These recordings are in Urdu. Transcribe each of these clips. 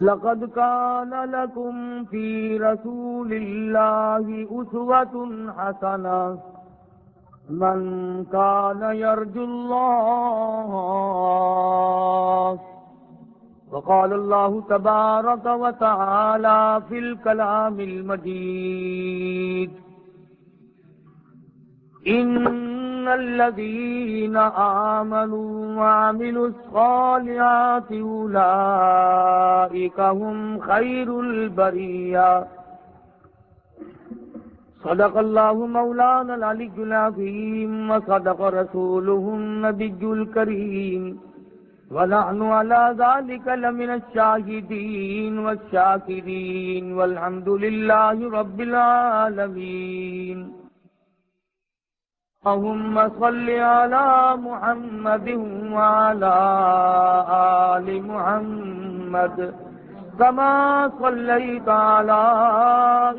لقد كان لكم في رسول الله أسوة حسنة من كان يرجو الله وقال الله تبارك وتعالى في الكلام المجيد إن الذين آمنوا وعملوا الصالحات أولئك هم خير البرية صدق الله مولانا العلي العظيم وصدق رسوله النبي الكريم ونحن على ذلك لمن الشاهدين والشاكرين والحمد لله رب العالمين اللهم صل على محمد وعلى آل محمد كما صليت على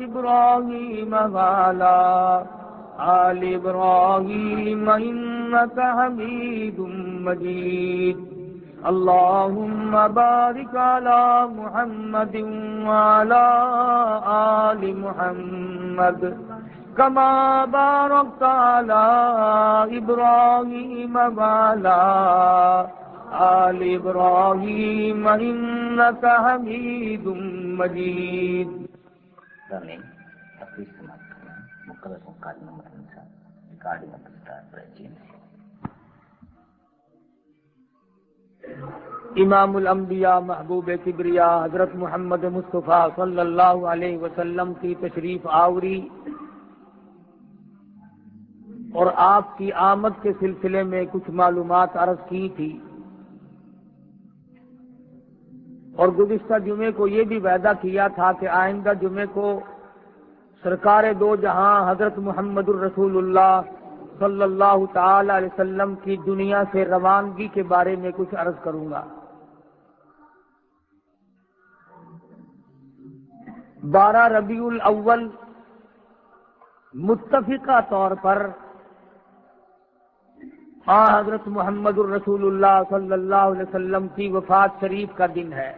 إبراهيم وعلى آل إبراهيم إنك حميد مجيد اللهم بارك على محمد وعلى آل محمد كما باركت على إبراهيم وعلى آل إبراهيم إنك حميد مجيد. Darling, please selamat kalian. Mukalla sungkat nomor insan. Regarding of the star preaching. امام الانبیاء محبوب کبریا حضرت محمد مصطفیٰ صلی اللہ علیہ وسلم کی تشریف آوری اور آپ کی آمد کے سلسلے میں کچھ معلومات عرض کی تھی، اور گزشتہ جمعے کو یہ بھی وعدہ کیا تھا کہ آئندہ جمعے کو سرکار دو جہاں حضرت محمد الرسول اللہ صلی اللہ تعالی علیہ وسلم کی دنیا سے روانگی کے بارے میں کچھ عرض کروں گا۔ 12 ربیع الاول متفقہ طور پر حضرت محمد الرسول اللہ صلی اللہ علیہ وسلم کی وفات شریف کا دن ہے۔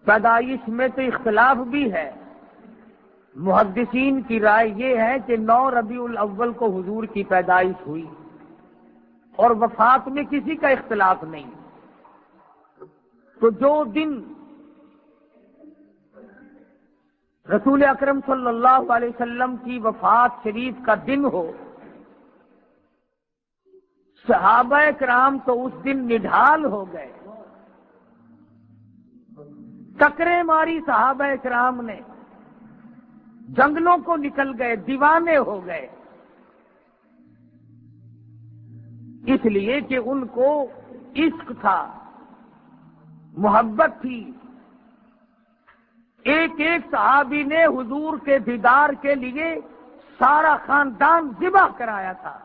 پیدائش میں تو اختلاف بھی ہے، محدثین کی رائے یہ ہے کہ 9 ربیع الاول کو حضور کی پیدائش ہوئی، اور وفات میں کسی کا اختلاف نہیں۔ تو جو دن رسول اکرم صلی اللہ علیہ وسلم کی وفات شریف کا دن ہو، صحابہ کرام تو اس دن نڈھال ہو گئے، ٹکریں ماری صحابہ کرام نے، جنگلوں کو نکل گئے، دیوانے ہو گئے، اس لیے کہ ان کو عشق تھا، محبت تھی۔ ایک ایک صحابی نے حضور کے دیدار کے لیے سارا خاندان ذبح کرایا تھا،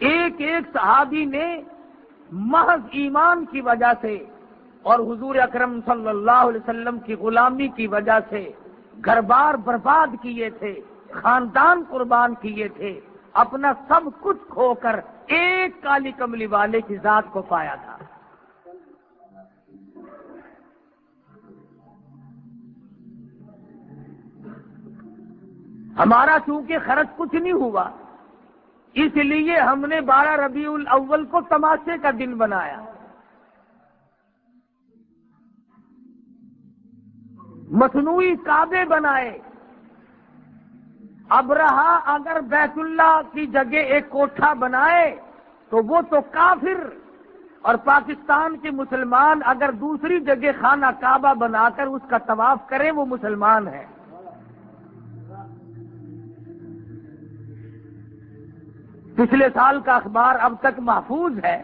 ایک ایک صحابی نے محض ایمان کی وجہ سے اور حضور اکرم صلی اللہ علیہ وسلم کی غلامی کی وجہ سے گھر بار برباد کیے تھے، خاندان قربان کیے تھے، اپنا سب کچھ کھو کر ایک کالی کملی والے کی ذات کو پایا تھا۔ ہمارا چونکہ خرچ کچھ نہیں ہوا، اس لیے ہم نے 12 ربیع الاول کو تماشے کا دن بنایا۔ مصنوعی کعبے بنائے۔ ابرہہ اگر بیت اللہ کی جگہ ایک کوٹھا بنائے تو وہ تو کافر، اور پاکستان کے مسلمان اگر دوسری جگہ خانہ کعبہ بنا کر اس کا طواف کریں وہ مسلمان ہیں۔ پچھلے سال کا اخبار اب تک محفوظ ہے،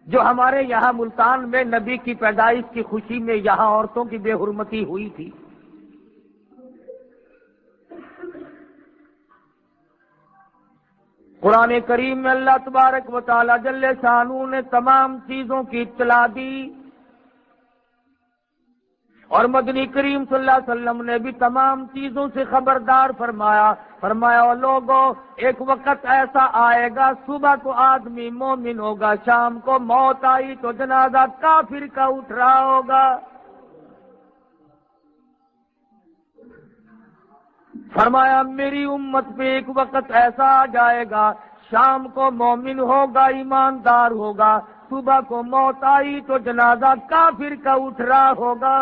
جو ہمارے یہاں ملتان میں نبی کی پیدائش کی خوشی میں یہاں عورتوں کی بے حرمتی ہوئی تھی۔ قرآن کریم میں اللہ تبارک و تعالی جل شانہ نے تمام چیزوں کی اطلاع دی، اور مدنی کریم صلی اللہ علیہ وسلم نے بھی تمام چیزوں سے خبردار فرمایا اور لوگوں، ایک وقت ایسا آئے گا صبح کو آدمی مومن ہوگا، شام کو موت آئی تو جنازہ کافر کا اٹھ رہا ہوگا۔ فرمایا میری امت پہ ایک وقت ایسا آ جائے گا، شام کو مومن ہوگا، ایماندار ہوگا، صبح کو موت آئی تو جنازہ کافر کا اٹھ رہا ہوگا۔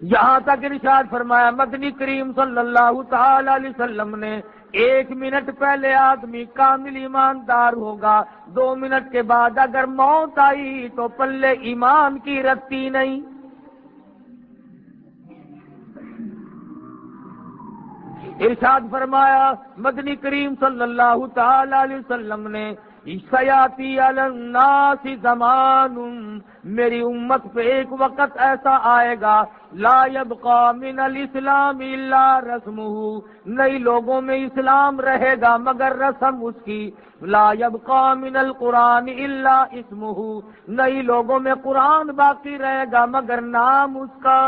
یہاں تک ارشاد فرمایا مدنی کریم صلی اللہ تعالی علیہ وسلم نے، 1 منٹ پہلے آدمی کامل ایماندار ہوگا، 2 منٹ کے بعد اگر موت آئی تو پلے ایمان کی رتی نہیں۔ ارشاد فرمایا مدنی کریم صلی اللہ تعالی علیہ وسلم نے، سیاتی علی الناس زمان، میری امت پہ ایک وقت ایسا آئے گا، لا یبقى من الاسلام الا رسمہ، نئی لوگوں میں اسلام رہے گا مگر رسم اس کی، لا یبقى من القرآن الا اسمہ، نئی لوگوں میں قرآن باقی رہے گا مگر نام اس کا۔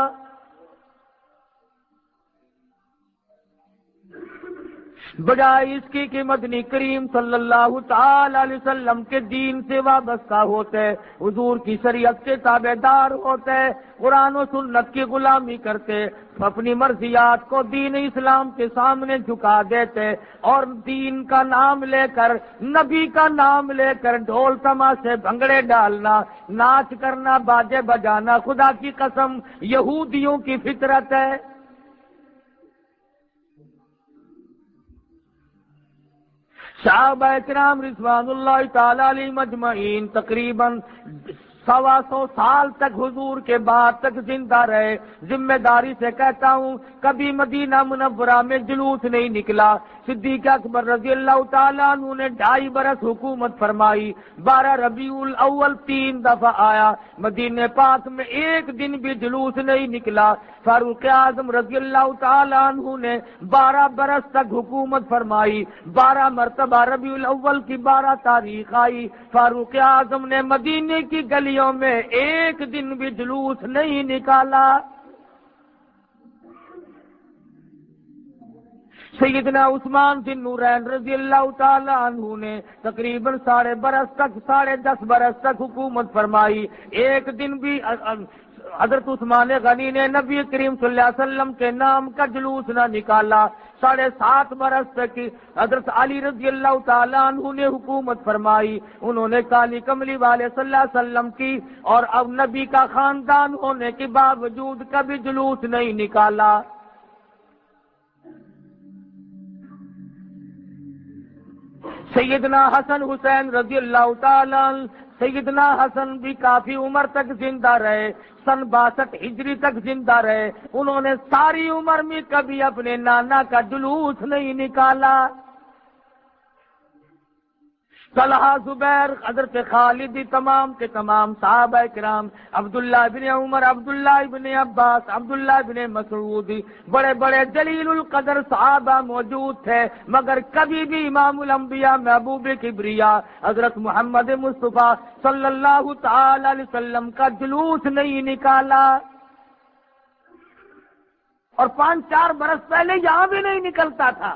بجائے اس کی کہ مدنی کریم صلی اللہ تعالی علیہ وسلم کے دین سے وابستہ ہوتے، حضور کی شریعت کے تابع دار ہوتے، قرآن و سنت کی غلامی کرتے، اپنی مرضیات کو دین اسلام کے سامنے جھکا دیتے، اور دین کا نام لے کر، نبی کا نام لے کر ڈھول تماشے بھنگڑے ڈالنا، ناچ کرنا، باجے بجانا، خدا کی قسم یہودیوں کی فطرت ہے۔ صحابہ کرام رضوان اللہ تعالی علیہ مجمعین تقریباً 125 سال تک حضور کے بعد تک زندہ رہے۔ ذمہ داری سے کہتا ہوں کبھی مدینہ منورہ میں جلوس نہیں نکلا۔ صدیق اکبر رضی اللہ تعالیٰ عنہ نے 2.5 برس حکومت فرمائی، 12 ربیع الاول 3 دفعہ آیا، مدینہ پاک میں ایک دن بھی جلوس نہیں نکلا۔ فاروق اعظم رضی اللہ تعالیٰ عنہ نے 12 برس تک حکومت فرمائی، 12 مرتبہ ربیع الاول کی 12 تاریخ آئی، فاروق اعظم نے مدینے کی گلیوں میں ایک دن بھی جلوس نہیں نکالا۔ سیدنا عثمان بن نورین رضی اللہ تعالی عنہ نے تقریباً 10.5 برس تک حکومت فرمائی، ایک دن بھی حضرت عثمان غنی نے نبی کریم صلی اللہ علیہ وسلم کے نام کا جلوس نہ نکالا۔ 7.5 برس تک حضرت علی رضی اللہ تعالیٰ عنہ نے حکومت فرمائی، انہوں نے کالی کملی والے صلی اللہ علیہ وسلم کی اور اب نبی کا خاندان ہونے کے باوجود کبھی جلوس نہیں نکالا۔ سیدنا حسن حسین رضی اللہ تعالیٰ عنہ، سیدنا حسن بھی کافی عمر تک زندہ رہے، سن 62 ہجری تک زندہ رہے، انہوں نے ساری عمر میں کبھی اپنے نانا کا جلوس نہیں نکالا۔ طلحہ، زبیر، حضرت خالد، تمام کے تمام صحابہ کرام، عبداللہ بن عمر، عبداللہ بن عباس، عبداللہ بن مسعود، بڑے بڑے جلیل القدر صحابہ موجود تھے، مگر کبھی بھی امام الانبیاء محبوب کبریا حضرت محمد مصطفیٰ صلی اللہ تعالی علیہ وسلم کا جلوس نہیں نکالا، اور 5-4 برس پہلے یہاں بھی نہیں نکلتا تھا۔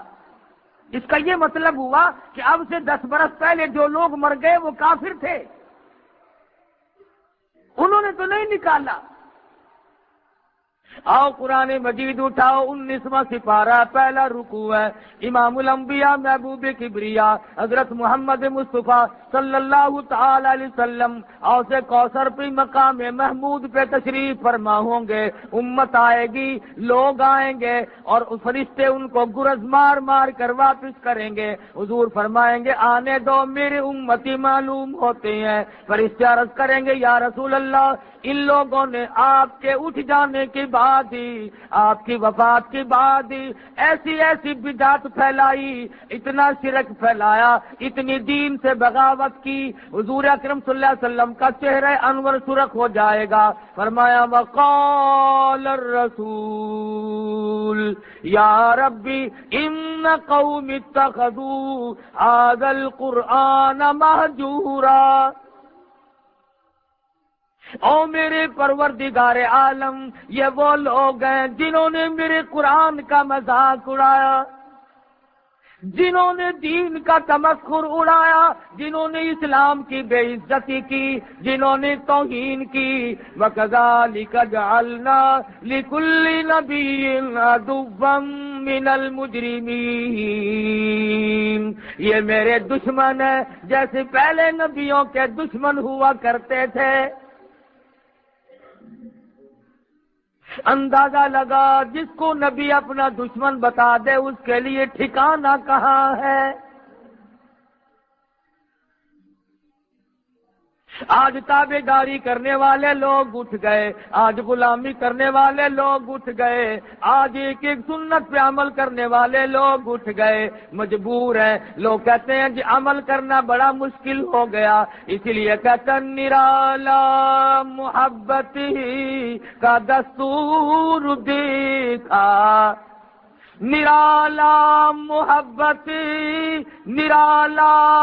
اس کا یہ مطلب ہوا کہ اب سے 10 برس پہلے جو لوگ مر گئے وہ کافر تھے، انہوں نے تو نہیں نکالا۔ آؤ قرآن مجید اٹھاؤ، 19واں سپارہ، پہلا رکوع ہے، امام الانبیاء محبوب کبریا حضرت محمد مصطفیٰ صلی اللہ تعالی علیہ وسلم اوسے کوثر پہ مقام محمود پہ تشریف فرما ہوں گے، امت آئے گی، لوگ آئیں گے اور فرشتے ان کو گرز مار مار کر واپس کریں گے۔ حضور فرمائیں گے آنے دو، میرے امتی معلوم ہوتے ہیں۔ فرشتے عرض کریں گے یا رسول اللہ، ان لوگوں نے آپ کے اٹھ جانے کے بعد ہی، آپ کی وفات کے بعد ہی ایسی ایسی بدعت پھیلائی، اتنا شرک پھیلایا، اتنی دین سے بغاوت کی، حضور اکرم صلی اللہ علیہ وسلم کا چہرہ انور سرخ ہو جائے گا۔ فرمایا وقال الرسول یا ربی ان قوم اتخذوا هذا القرآن مہجورا، او میرے پروردگار عالم، یہ وہ لوگ ہیں جنہوں نے میرے قرآن کا مذاق اڑایا، جنہوں نے دین کا تمسخر اڑایا، جنہوں نے اسلام کی بے عزتی کی، جنہوں نے توہین کی۔ وَكَذَلِكَ جَعَلْنَا لِكُلِّ نَبِيٍّ عَدُوًّا مِّنَ الْمُجْرِمِينَ۔ یہ میرے دشمن ہیں جیسے پہلے نبیوں کے دشمن ہوا کرتے تھے۔ اندازہ لگا جس کو نبی اپنا دشمن بتا دے اس کے لیے ٹھکانہ کہاں ہے۔ آج تابعداری کرنے والے لوگ اٹھ گئے، آج غلامی کرنے والے لوگ اٹھ گئے، آج ایک ایک سنت پہ عمل کرنے والے لوگ اٹھ گئے، مجبور ہیں۔ لوگ کہتے ہیں جی عمل کرنا بڑا مشکل ہو گیا، اسی لیے کہتے ہیں نرالا محبت کا دستور دیکھا، نرالا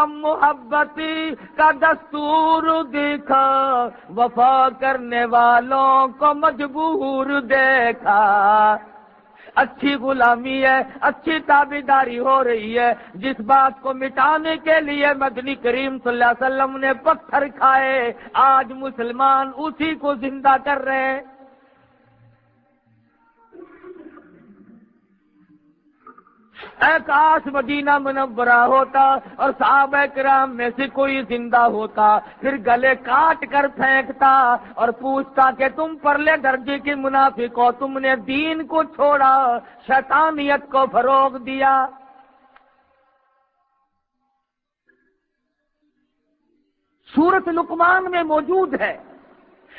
محبت کا دستور دیکھا، وفا کرنے والوں کو مجبور دیکھا۔ اچھی غلامی ہے، اچھی تابعداری ہو رہی ہے، جس بات کو مٹانے کے لیے مدنی کریم صلی اللہ علیہ وسلم نے پتھر کھائے، آج مسلمان اسی کو زندہ کر رہے ہیں۔ اے کاش مدینہ منورہ ہوتا اور صحابہ کرام میں سے کوئی زندہ ہوتا، پھر گلے کاٹ کر پھینکتا اور پوچھتا کہ تم پرلے درجے کے منافق ہو، تم نے دین کو چھوڑا، شیطانیت کو فروغ دیا۔ سورۃ لقمان میں موجود ہے،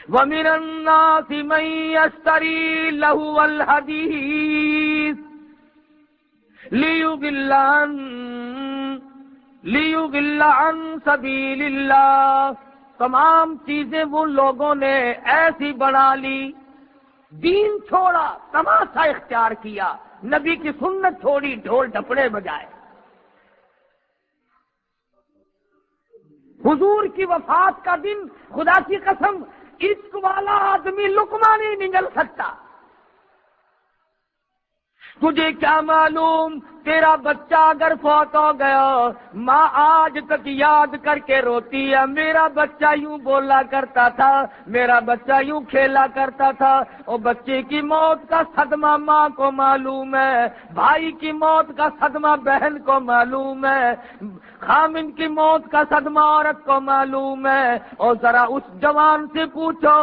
وَمِنَ النَّاسِ مَن يَشْتَرِي لَهْوَ الْحَدِيثِ لِيُضِلَّ عَن سَبِيلِ اللَّهِ۔ تمام چیزیں وہ لوگوں نے ایسی بنا لی، دین چھوڑا، تماشا اختیار کیا، نبی کی سنت چھوڑی، ڈھول ڈپڑے بجائے۔ حضور کی وفات کا دن، خدا کی قسم عشق والا آدمی لقمہ نہیں نگل سکتا۔ تجھے کیا معلوم تیرا بچہ اگر فوت ہو گیا، ماں آج تک یاد کر کے روتی ہے، میرا بچہ یوں بولا کرتا تھا، میرا بچہ یوں کھیلا کرتا تھا۔ اور بچے کی موت کا صدمہ ماں کو معلوم ہے، بھائی کی موت کا صدمہ بہن کو معلوم ہے، خامن کی موت کا صدمہ عورت کو معلوم ہے۔ اور ذرا اس جوان سے پوچھو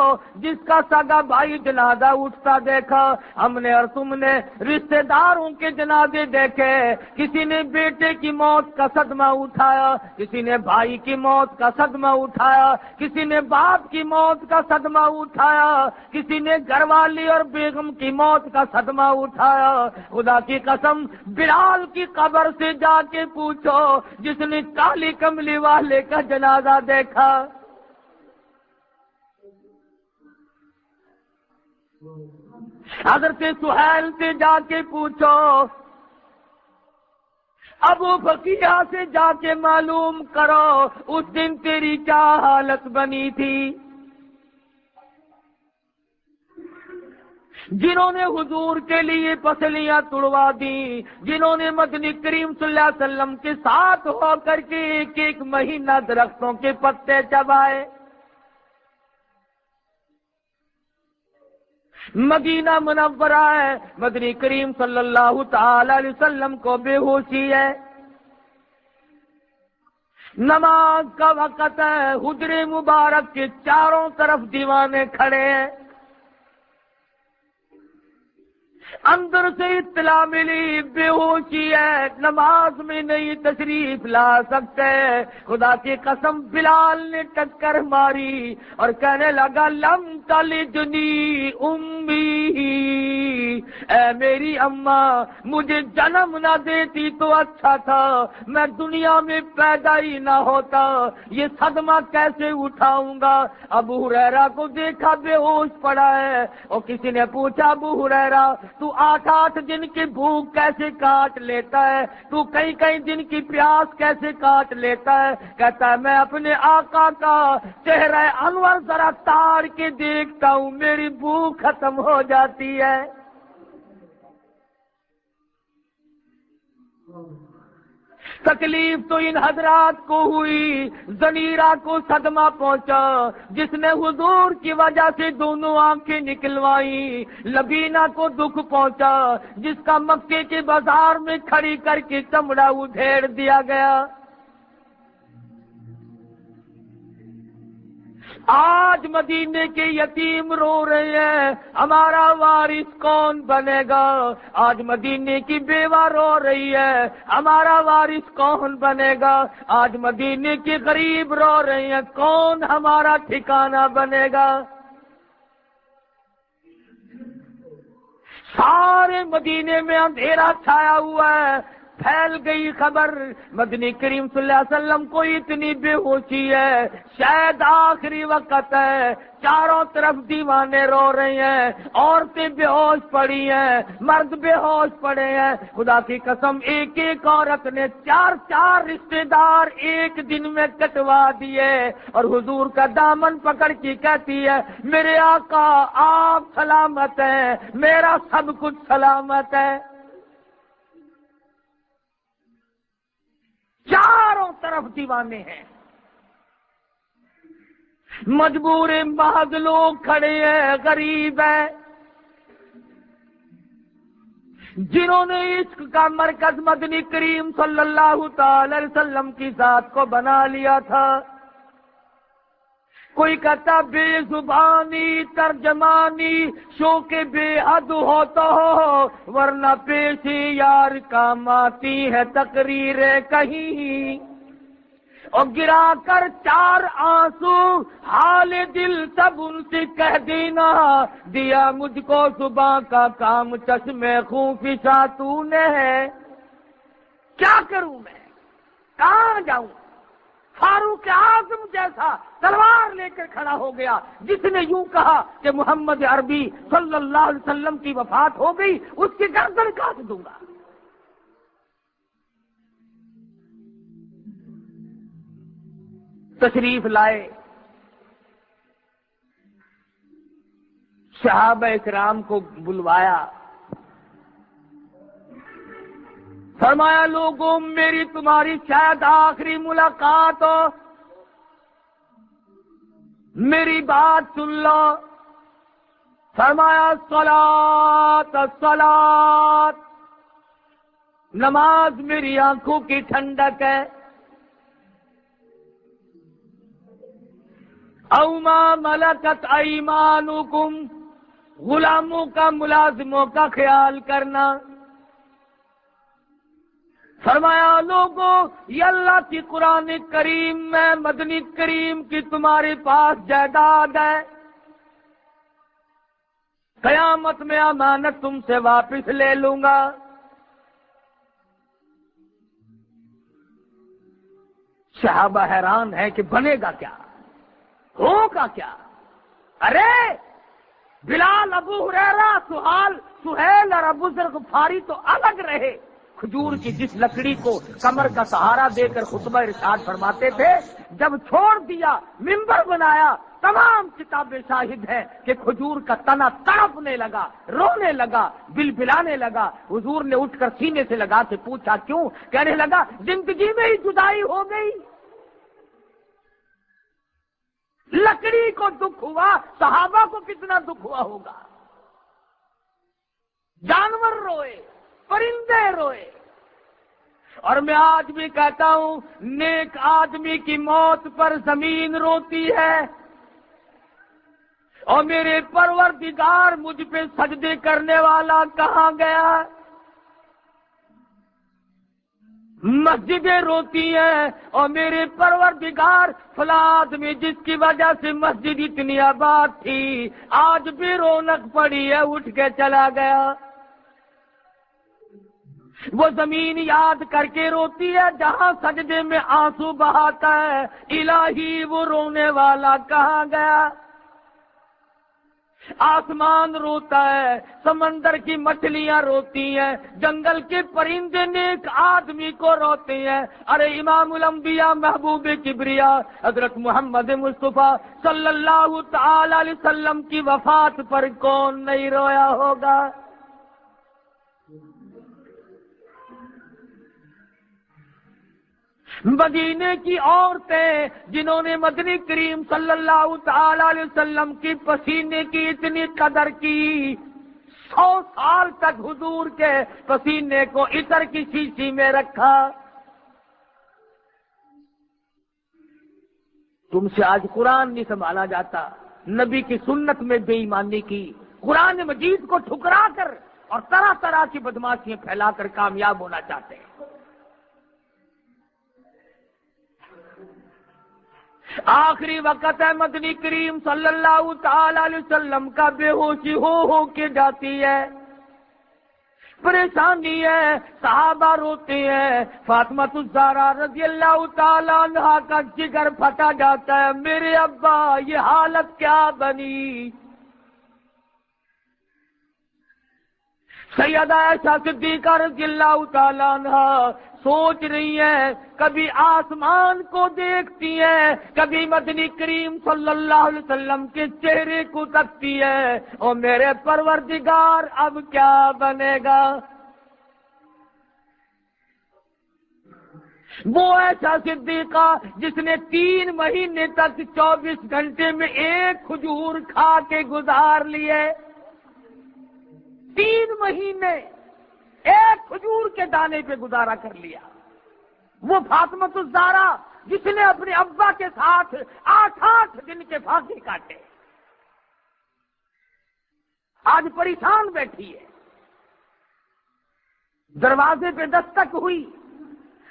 جس کا سگا بھائی جنازہ اٹھتا دیکھا ہم نے اور تم نے، رشتہ داروں کے جنازے دیکھے، کسی نے بیٹے کی موت کا صدمہ اٹھایا، کسی نے بھائی کی موت کا صدمہ اٹھایا، کسی نے باپ کی موت کا صدمہ اٹھایا، کسی نے گھر والی اور بیگم کی موت کا صدمہ اٹھایا۔ خدا کی قسم بلال کی قبر سے جا کے پوچھو جس نے کالی کملی والے کا جنازہ دیکھا۔ حضرت سہیل سے جا کے پوچھو، ابو بکیہ سے جا کے معلوم کرو اس دن تیری کیا حالت بنی تھی۔ جنہوں نے حضور کے لیے پسلیاں توڑوا دی، جنہوں نے مدنی کریم صلی اللہ علیہ وسلم کے ساتھ ہو کر کے ایک ایک مہینہ درختوں کے پتے چبائے، مدینہ منورہ ہے، مدنی کریم صلی اللہ تعالی علیہ وسلم کو بے ہوشی ہے، نماز کا وقت ہے، حجر مبارک کے چاروں طرف دیوانے کھڑے ہیں، اندر سے اطلاع ملی بے ہوشی ہے، نماز میں نہیں تشریف لا سکتے۔ خدا کی قسم بلال نے ٹکر ماری اور کہنے لگا لم تلدنی امی، اے میری اماں مجھے جنم نہ دیتی تو اچھا تھا، میں دنیا میں پیدا ہی نہ ہوتا، یہ صدمہ کیسے اٹھاؤں گا۔ ابو ہریرہ کو دیکھا بے ہوش پڑا ہے، اور کسی نے پوچھا ابو ہریرہ تو 8 دن کی بھوک کیسے کاٹ لیتا ہے، تو کئی دن کی پیاس کیسے کاٹ لیتا ہے؟ کہتا ہے میں اپنے آقا کا چہرہ انور ذرا تاڑ کے دیکھتا ہوں، میری بھوک ختم ہو جاتی ہے۔ تکلیف تو ان حضرات کو ہوئی، زنیرہ کو صدمہ پہنچا، جس نے حضور کی وجہ سے دونوں آنکھیں نکلوائی۔ لبینہ کو دکھ پہنچا، جس کا مکے کے بازار میں کھڑی کر کے چمڑا ادھیڑ دیا گیا۔ آج مدینے کے یتیم رو رہے ہیں، ہمارا وارث کون بنے گا؟ آج مدینے کی بیوہ رو رہی ہے، ہمارا وارث کون بنے گا؟ آج مدینے کے غریب رو رہے ہیں، کون ہمارا ٹھکانہ بنے گا؟ سارے مدینے میں اندھیرا چھایا ہوا ہے، پھیل گئی خبر مدنی کریم صلی اللہ علیہ وسلم کو اتنی بے ہوشی ہے، شاید آخری وقت ہے۔ چاروں طرف دیوانے رو رہے ہیں، عورتیں بے ہوش پڑی ہیں، مرد بے ہوش پڑے ہیں۔ خدا کی قسم ایک عورت نے 4 رشتے دار ایک دن میں کٹوا دیے، اور حضور کا دامن پکڑ کے کہتی ہے میرے آقا آپ سلامت ہیں، میرا سب کچھ سلامت ہے۔ چاروں طرف دیوانے ہیں، مجبور محض لوگ کھڑے ہیں، غریب ہیں، جنہوں نے عشق کا مرکز مدنی کریم صلی اللہ تعالی علیہ وسلم کی ذات کو بنا لیا تھا۔ کوئی کہتا بے زبانی ترجمانی شوق بے حد ہوتا ہو، ورنہ پیش یار کام آتی ہے تقریر کہیں، اور گرا کر 4 آنسو حال دل سب ان سے کہہ دینا، دیا مجھ کو صبح کا کام چشمے خوں فشا تو نے ہے۔ کیا کروں میں، کہاں جاؤں؟ فاروق اعظم جیسا تلوار لے کر کھڑا ہو گیا، جس نے یوں کہا کہ محمد عربی صلی اللہ علیہ وسلم کی وفات ہو گئی، اس کی گردن کاٹ دوں گا۔ تشریف لائے، صحابہ اکرام کو بلوایا، فرمایا لوگوں میری تمہاری شاید آخری ملاقات ہو، میری بات سن لو۔ فرمایا الصلاۃ الصلاۃ، نماز میری آنکھوں کی ٹھنڈک ہے، او ما ملکت ایمانکم، غلاموں کا ملازموں کا خیال کرنا۔ فرمایا لوگوں یہ اللہ کی قرآن کریم میں مدنی کریم کی تمہارے پاس جائیداد ہے، قیامت میں امانت تم سے واپس لے لوں گا۔ صحابہ حیران ہے کہ بنے گا کیا، ہوگا کیا؟ ارے بلال، ابو ہریرہ، سہیل اور ابو ذر غفاری تو الگ رہے، کھجور کی جس لکڑی کو کمر کا سہارا دے کر خطبہ ارشاد فرماتے تھے، جب چھوڑ دیا منبر بنایا، تمام کتابیں شاہد ہیں کہ کھجور کا تنا تڑپنے لگا، رونے لگا، بلبلانے لگا۔ حضور نے اٹھ کر سینے سے لگا کے پوچھا کیوں؟ کہنے لگا زندگی میں ہی جدائی ہو گئی۔ لکڑی کو دکھ ہوا، صحابہ کو کتنا دکھ ہوا ہوگا؟ جانور روئے، پرندے روئے۔ اور میں آج بھی کہتا ہوں نیک آدمی کی موت پر زمین روتی ہے، اور میرے پروردگار مجھ پہ سجدے کرنے والا کہاں گیا؟ مسجدیں روتی ہیں، اور میرے پروردگار فلاں آدمی جس کی وجہ سے مسجد اتنی آباد تھی آج بھی رونق پڑی ہے، اٹھ کے چلا گیا۔ وہ زمین یاد کر کے روتی ہے جہاں سجدے میں آنسو بہاتا ہے، الہی وہ رونے والا کہاں گیا؟ آسمان روتا ہے، سمندر کی مچھلیاں روتی ہیں، جنگل کے پرندے نیک آدمی کو روتے ہیں۔ ارے امام الانبیاء محبوب کبریا حضرت محمد مصطفیٰ صلی اللہ تعالی علیہ وسلم کی وفات پر کون نہیں رویا ہوگا؟ مدینے کی عورتیں جنہوں نے مدنی کریم صلی اللہ تعالی علیہ وسلم کی پسینے کی اتنی قدر کی، 100 سال تک حضور کے پسینے کو عطر کی شیشی میں رکھا۔ تم سے آج قرآن نہیں سنبھالا جاتا، نبی کی سنت میں بے ایمانی کی، قرآن مجید کو ٹھکرا کر اور طرح طرح کی بدماشیاں پھیلا کر کامیاب ہونا چاہتے ہیں۔ آخری وقت ہے، مدنی کریم صلی اللہ تعالی علیہ وسلم کا بے ہوشی ہو کے جاتی ہے، پریشانی ہے، صحابہ روتے ہیں، فاطمہ الزہرا رضی اللہ تعالی عنہا کا جگر پھٹا جاتا ہے، میرے ابا یہ حالت کیا بنی؟ سیدہ عائشہ صدیقہ رضی اللہ تعالی عنہا سوچ رہی ہیں، کبھی آسمان کو دیکھتی ہیں، کبھی مدنی کریم صلی اللہ علیہ وسلم کے چہرے کو تکتی ہے، اور میرے پروردگار اب کیا بنے گا؟ وہ ایسا صدیقہ جس نے 3 مہینے تک 24 گھنٹے میں ایک کھجور کھا کے گزار لیے، 3 مہینے ایک کھجور کے دانے پہ گزارا کر لیا۔ وہ فاطمہ الزہرا جس نے اپنے ابا کے ساتھ 8 دن کے فاقے کاٹے، آج پریشان بیٹھی ہے، دروازے پہ دستک ہوئی،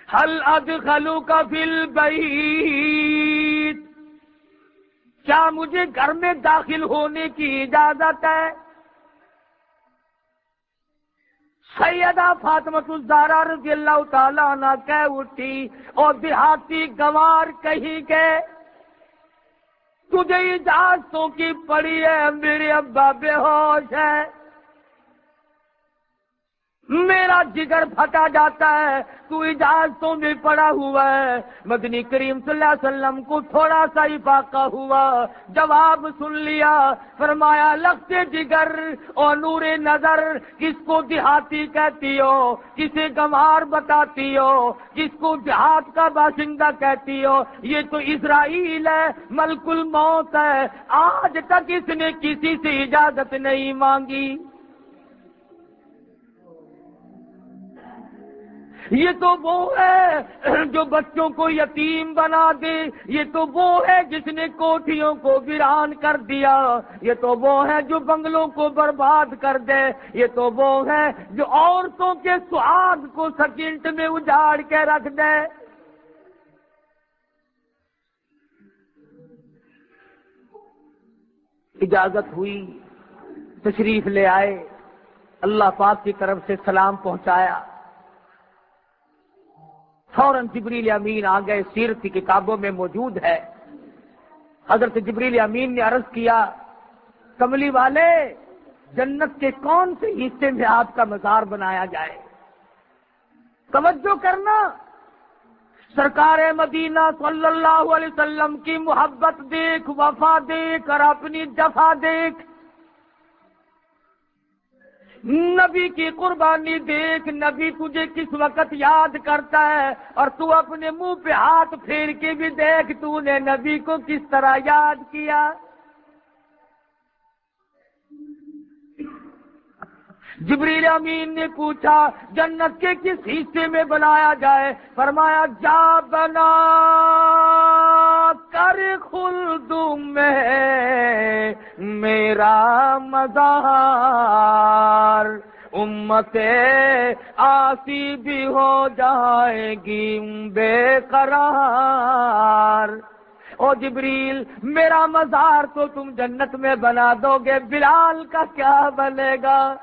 حل ادخلوک فی البیت، کیا مجھے گھر میں داخل ہونے کی اجازت ہے؟ سیدہ فاطمہ الزہرا رضی اللہ تعالیٰ عنہ کہہ اٹھی، اور دیہاتی گوار کہیں گے تجھے اجازتوں کی پڑی ہے، میرے ابا بے ہوش ہے، میرا جگر پھٹا جاتا ہے، تو اجازتوں میں پڑا ہوا ہے۔ مدنی کریم صلی اللہ علیہ وسلم کو تھوڑا سا افاقہ ہوا، جواب سن لیا، فرمایا لخت جگر اور نور نظر کس کو دیہاتی کہتی ہو، کسے گمار بتاتی ہو، کس کو دیہات کا باشندہ کہتی ہو؟ یہ تو اسرائیل ہے، ملک الموت ہے، آج تک اس نے کسی سے اجازت نہیں مانگی۔ یہ تو وہ ہے جو بچوں کو یتیم بنا دے، یہ تو وہ ہے جس نے کوٹھیوں کو ویران کر دیا، یہ تو وہ ہے جو بنگلوں کو برباد کر دے، یہ تو وہ ہے جو عورتوں کے سہاگ کو سیکنڈ میں اجاڑ کے رکھ دے۔ اجازت ہوئی، تشریف لے آئے، اللہ پاک کی طرف سے سلام پہنچایا، فوراً جبریل امین آ گئے، سیرت کی کتابوں میں موجود ہے۔ حضرت جبریل امین نے عرض کیا، کملی والے جنت کے کون سے حصے میں آپ کا مزار بنایا جائے؟ توجہ کرنا، سرکار مدینہ صلی اللہ علیہ وسلم کی محبت دیکھ، وفا دیکھ اور اپنی جفا دیکھ، نبی کی قربانی دیکھ، نبی تجھے کس وقت یاد کرتا ہے، اور تو اپنے منہ پہ ہاتھ پھیر کے بھی دیکھ تو نے نبی کو کس طرح یاد کیا۔ جبریل امین نے پوچھا جنت کے کس حصے میں بنایا جائے؟ فرمایا جا بنا کر خلد میں میرا مزار، امت آسی بھی ہو جائے گی بے قرار۔ او جبریل میرا مزار تو تم جنت میں بنا دو گے، بلال کا کیا بنے گا؟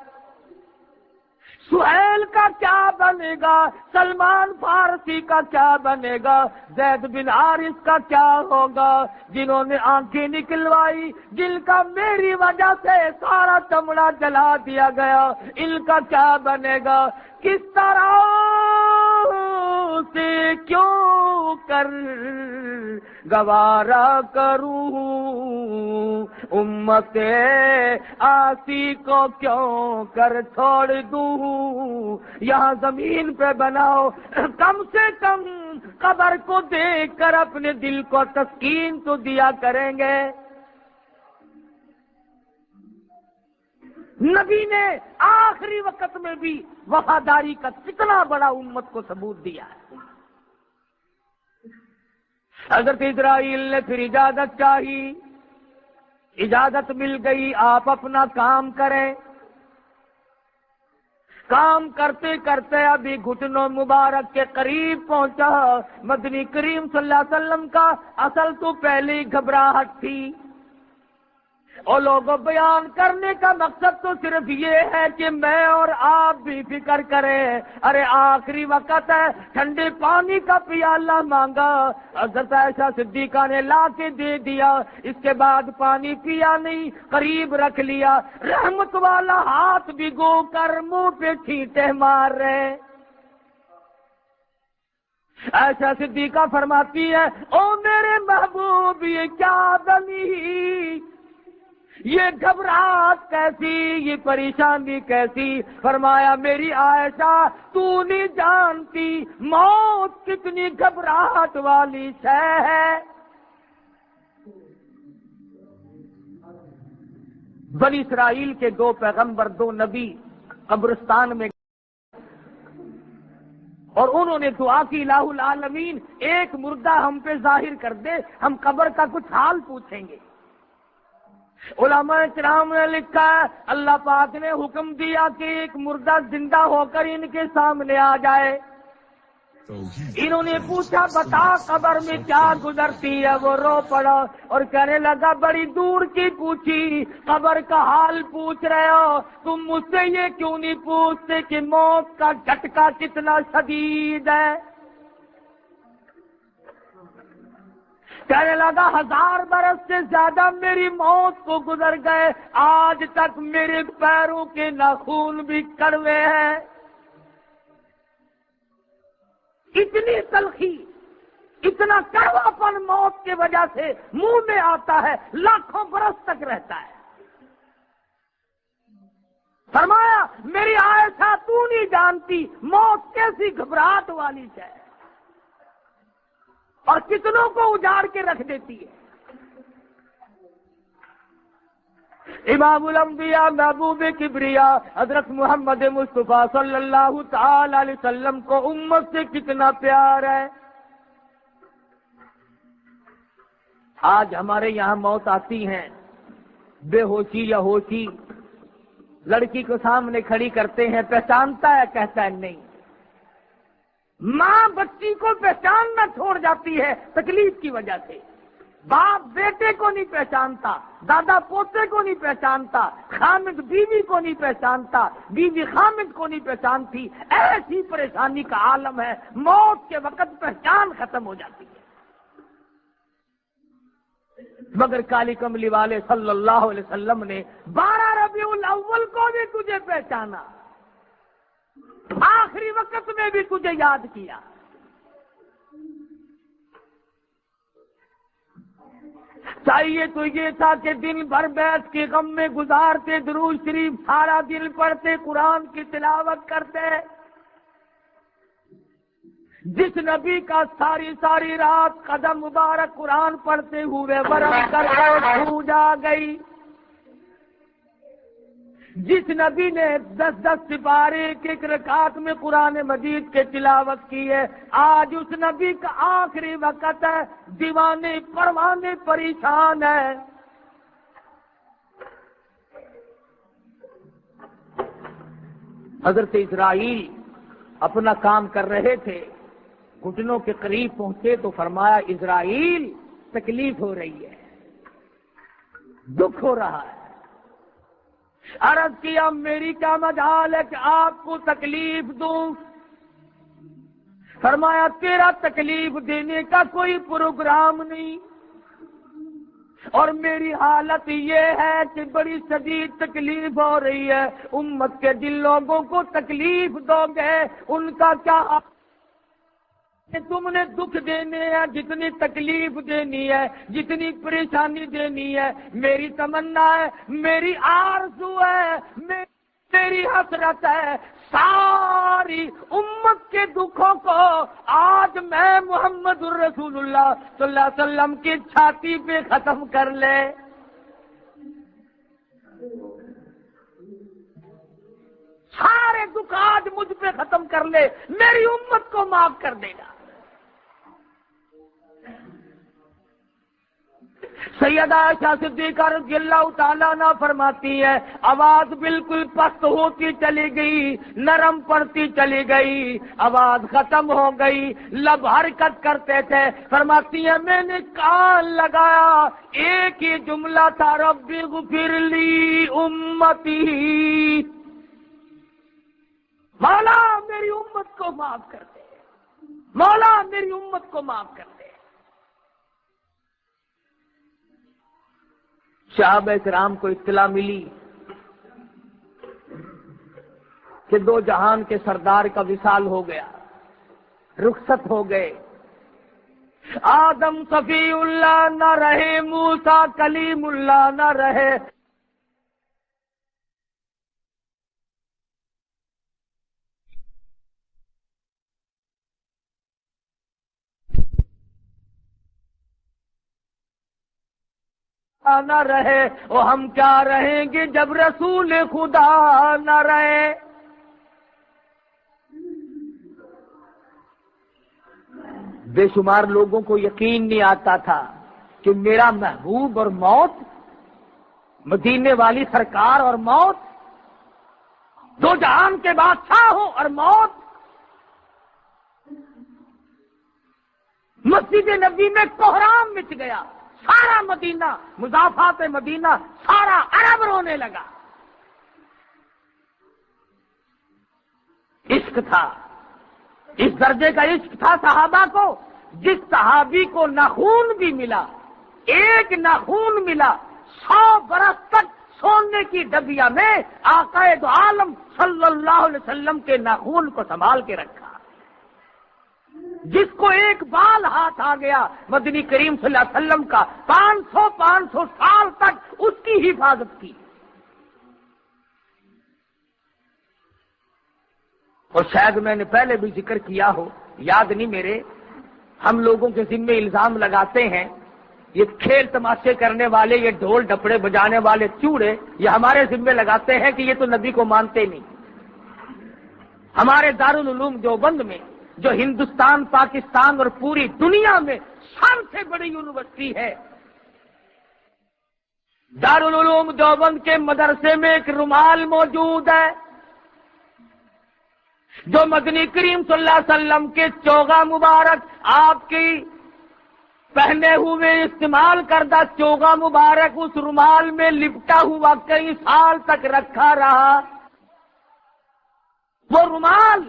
سہیل کا کیا بنے گا، سلمان فارسی کا کیا بنے گا، زید بن حارث کا کیا ہوگا، جنہوں نے آنکھیں نکلوائی، جن کا میری وجہ سے سارا چمڑا جلا دیا گیا، ان کا کیا بنے گا، کس طرح سے کیوں کر گوارا کروں، امت آسی کو کیوں کر چھوڑ دوں، یہاں زمین پہ بناؤ، کم سے کم قبر کو دیکھ کر اپنے دل کو تسکین تو دیا کریں گے۔ نبی نے آخری وقت میں بھی وفاداری کا کتنا بڑا امت کو ثبوت دیا ہے۔ حضرت اسرائیل نے پھر اجازت چاہی، اجازت مل گئی، آپ اپنا کام کریں۔ کام کرتے کرتے ابھی گھٹنوں مبارک کے قریب پہنچا مدنی کریم صلی اللہ علیہ وسلم کا، اصل تو پہلے ہی گھبراہٹ تھی، اور لوگوں بیان کرنے کا مقصد تو صرف یہ ہے کہ میں اور آپ بھی فکر کریں، ارے آخری وقت ہے، ٹھنڈے پانی کا پیالہ مانگا، حضرت عائشہ صدیقہ نے لا کے دے دیا، اس کے بعد پانی پیا نہیں، قریب رکھ لیا، رحمت والا ہاتھ بھگو کر منہ پہ چھینٹے مار رہے۔ عائشہ صدیقہ فرماتی ہے، او میرے محبوب یہ کیا بنی، یہ گھبراہٹ کیسی، یہ پریشانی کیسی؟ فرمایا میری عائشہ تو نہیں جانتی موت کتنی گھبراہٹ والی شے ہے۔ بنی اسرائیل کے دو پیغمبر، دو نبی قبرستان میں، اور انہوں نے دعا کی الہ العالمین ایک مردہ ہم پہ ظاہر کر دے، ہم قبر کا کچھ حال پوچھیں گے۔ علماء کرام نے لکھا ہے اللہ پاک نے حکم دیا کہ ایک مردہ زندہ ہو کر ان کے سامنے آ جائے۔ انہوں نے پوچھا بتا قبر میں کیا گزرتی ہے، وہ رو پڑا اور کہنے لگا بڑی دور کی پوچھی، قبر کا حال پوچھ رہے ہو، تم مجھ سے یہ کیوں نہیں پوچھتے کہ موت کا جھٹکا کتنا شدید ہے؟ کہنے لگا 1000 برس سے زیادہ میری موت کو گزر گئے، آج تک میرے پیروں کے ناخن بھی کڑوے ہیں۔ اتنی تلخی، اتنا کڑوا پن موت کی وجہ سے منہ میں آتا ہے، لاکھوں برس تک رہتا ہے۔ فرمایا میری عائشہ تو نہیں جانتی موت کیسی گھبراہٹ والی ہے، اور کتنوں کو اجاڑ کے رکھ دیتی ہے۔ امام الانبیاء محبوب کبریا حضرت محمد مصطفیٰ صلی اللہ تعالی علیہ وسلم کو امت سے کتنا پیار ہے۔ آج ہمارے یہاں موت آتی ہیں، بے ہوشی یا ہوشی، لڑکی کو سامنے کھڑی کرتے ہیں، پہچانتا ہے، کہتا ہے نہیں۔ ماں بچی کو پہچاننا چھوڑ جاتی ہے تکلیف کی وجہ سے، باپ بیٹے کو نہیں پہچانتا، دادا پوتے کو نہیں پہچانتا، خامد بیوی کو نہیں پہچانتا، بیوی خامد کو نہیں پہچانتی، ایسی پریشانی کا عالم ہے، موت کے وقت پہچان ختم ہو جاتی ہے۔ مگر کالی کملی والے صلی اللہ علیہ وسلم نے 12 ربیع الاول کو بھی تجھے پہچانا، آخری وقت میں بھی تجھے یاد کیا۔ چاہیے تو یہ تھا کہ دن بھر بیٹھ کے غم میں گزارتے، درود شریف سارا دن پڑھتے، قرآن کی تلاوت کرتے۔ جس نبی کا ساری رات قدم مبارک قرآن پڑھتے ہوئے ورم کر چھوٹ جا گئی، جس نبی نے 10 سپارے ایک رکعت میں قرآن مجید کے تلاوت کی ہے، آج اس نبی کا آخری وقت ہے، دیوانے پروانے پریشان ہے۔ حضرت اسرائیل اپنا کام کر رہے تھے، گھٹنوں کے قریب پہنچے تو فرمایا اسرائیل تکلیف ہو رہی ہے، دکھ ہو رہا ہے۔ عرض کیا میری کیا مجال ہے کہ آپ کو تکلیف دوں؟ فرمایا تیرا تکلیف دینے کا کوئی پروگرام نہیں، اور میری حالت یہ ہے کہ بڑی شدید تکلیف ہو رہی ہے، امت کے جن لوگوں کو تکلیف دو گے ان کا کیا تم نے دکھ دینے ہیں، جتنی تکلیف دینی ہے، جتنی پریشانی دینی ہے، میری تمنا ہے، میری آرزو ہے، میری حسرت ہے، ساری امت کے دکھوں کو آج میں محمد الرسول اللہ صلی اللہ علیہ وسلم کی چھاتی پہ ختم کر لے۔ سارے دکھ آج مجھ پہ ختم کر لے، میری امت کو معاف کر دے گا۔ سیدہ عائشہ صدیقہ رضی اللہ تعالیٰ عنہ فرماتی ہے آواز بالکل پست ہوتی چلی گئی، نرم پڑتی چلی گئی، آواز ختم ہو گئی، لب حرکت کرتے تھے۔ فرماتی ہے میں نے کان لگایا، ایک ہی جملہ تھا، رب اغفر لی امتی، مولا میری امت کو معاف کر دے، مولا میری امت کو معاف کر دے۔ صحابہ کرام کو اطلاع ملی کہ دو جہان کے سردار کا وصال ہو گیا، رخصت ہو گئے۔ آدم صفی اللہ نہ رہے، موسیٰ کلیم اللہ نہ رہے، نہ رہے، اور ہم کیا رہیں گے جب رسول خدا نہ رہے۔ بے شمار لوگوں کو یقین نہیں آتا تھا کہ میرا محبوب اور موت، مدینے والی سرکار اور موت، دو جہان کے بادشاہ ہو اور موت، مسجد نبی میں کوہرام مچ گیا، سارا مدینہ، مضافات مدینہ، سارا عرب رونے لگا۔ عشق تھا، اس درجے کا عشق تھا صحابہ کو، جس صحابی کو نہ خون بھی ملا، ایک نہ خون ملا، 100 برس تک سونے کی ڈبیا میں آقا دو عالم صلی اللہ علیہ وسلم کے ناخون کو سنبھال کے رکھا۔ جس کو ایک بال ہاتھ آ گیا مدنی کریم صلی اللہ علیہ وسلم کا 500 سال تک اس کی حفاظت کی۔ اور شاید میں نے پہلے بھی ذکر کیا ہو، یاد نہیں میرے، ہم لوگوں کے ذمے الزام لگاتے ہیں یہ کھیل تماشے کرنے والے، یہ ڈھول ڈپڑے بجانے والے چوڑے، یہ ہمارے ذمے لگاتے ہیں کہ یہ تو نبی کو مانتے نہیں۔ ہمارے دارالعلوم دیوبند میں، جو ہندوستان، پاکستان اور پوری دنیا میں سب سے بڑی یونیورسٹی ہے، دارالعلوم دیوبند کے مدرسے میں ایک رومال موجود ہے جو مدنی کریم صلی اللہ علیہ وسلم کے چوغا مبارک، آپ کی پہنے ہوئے استعمال کردہ چوغا مبارک اس رومال میں لپٹا ہوا کئی سال تک رکھا رہا۔ وہ رومال،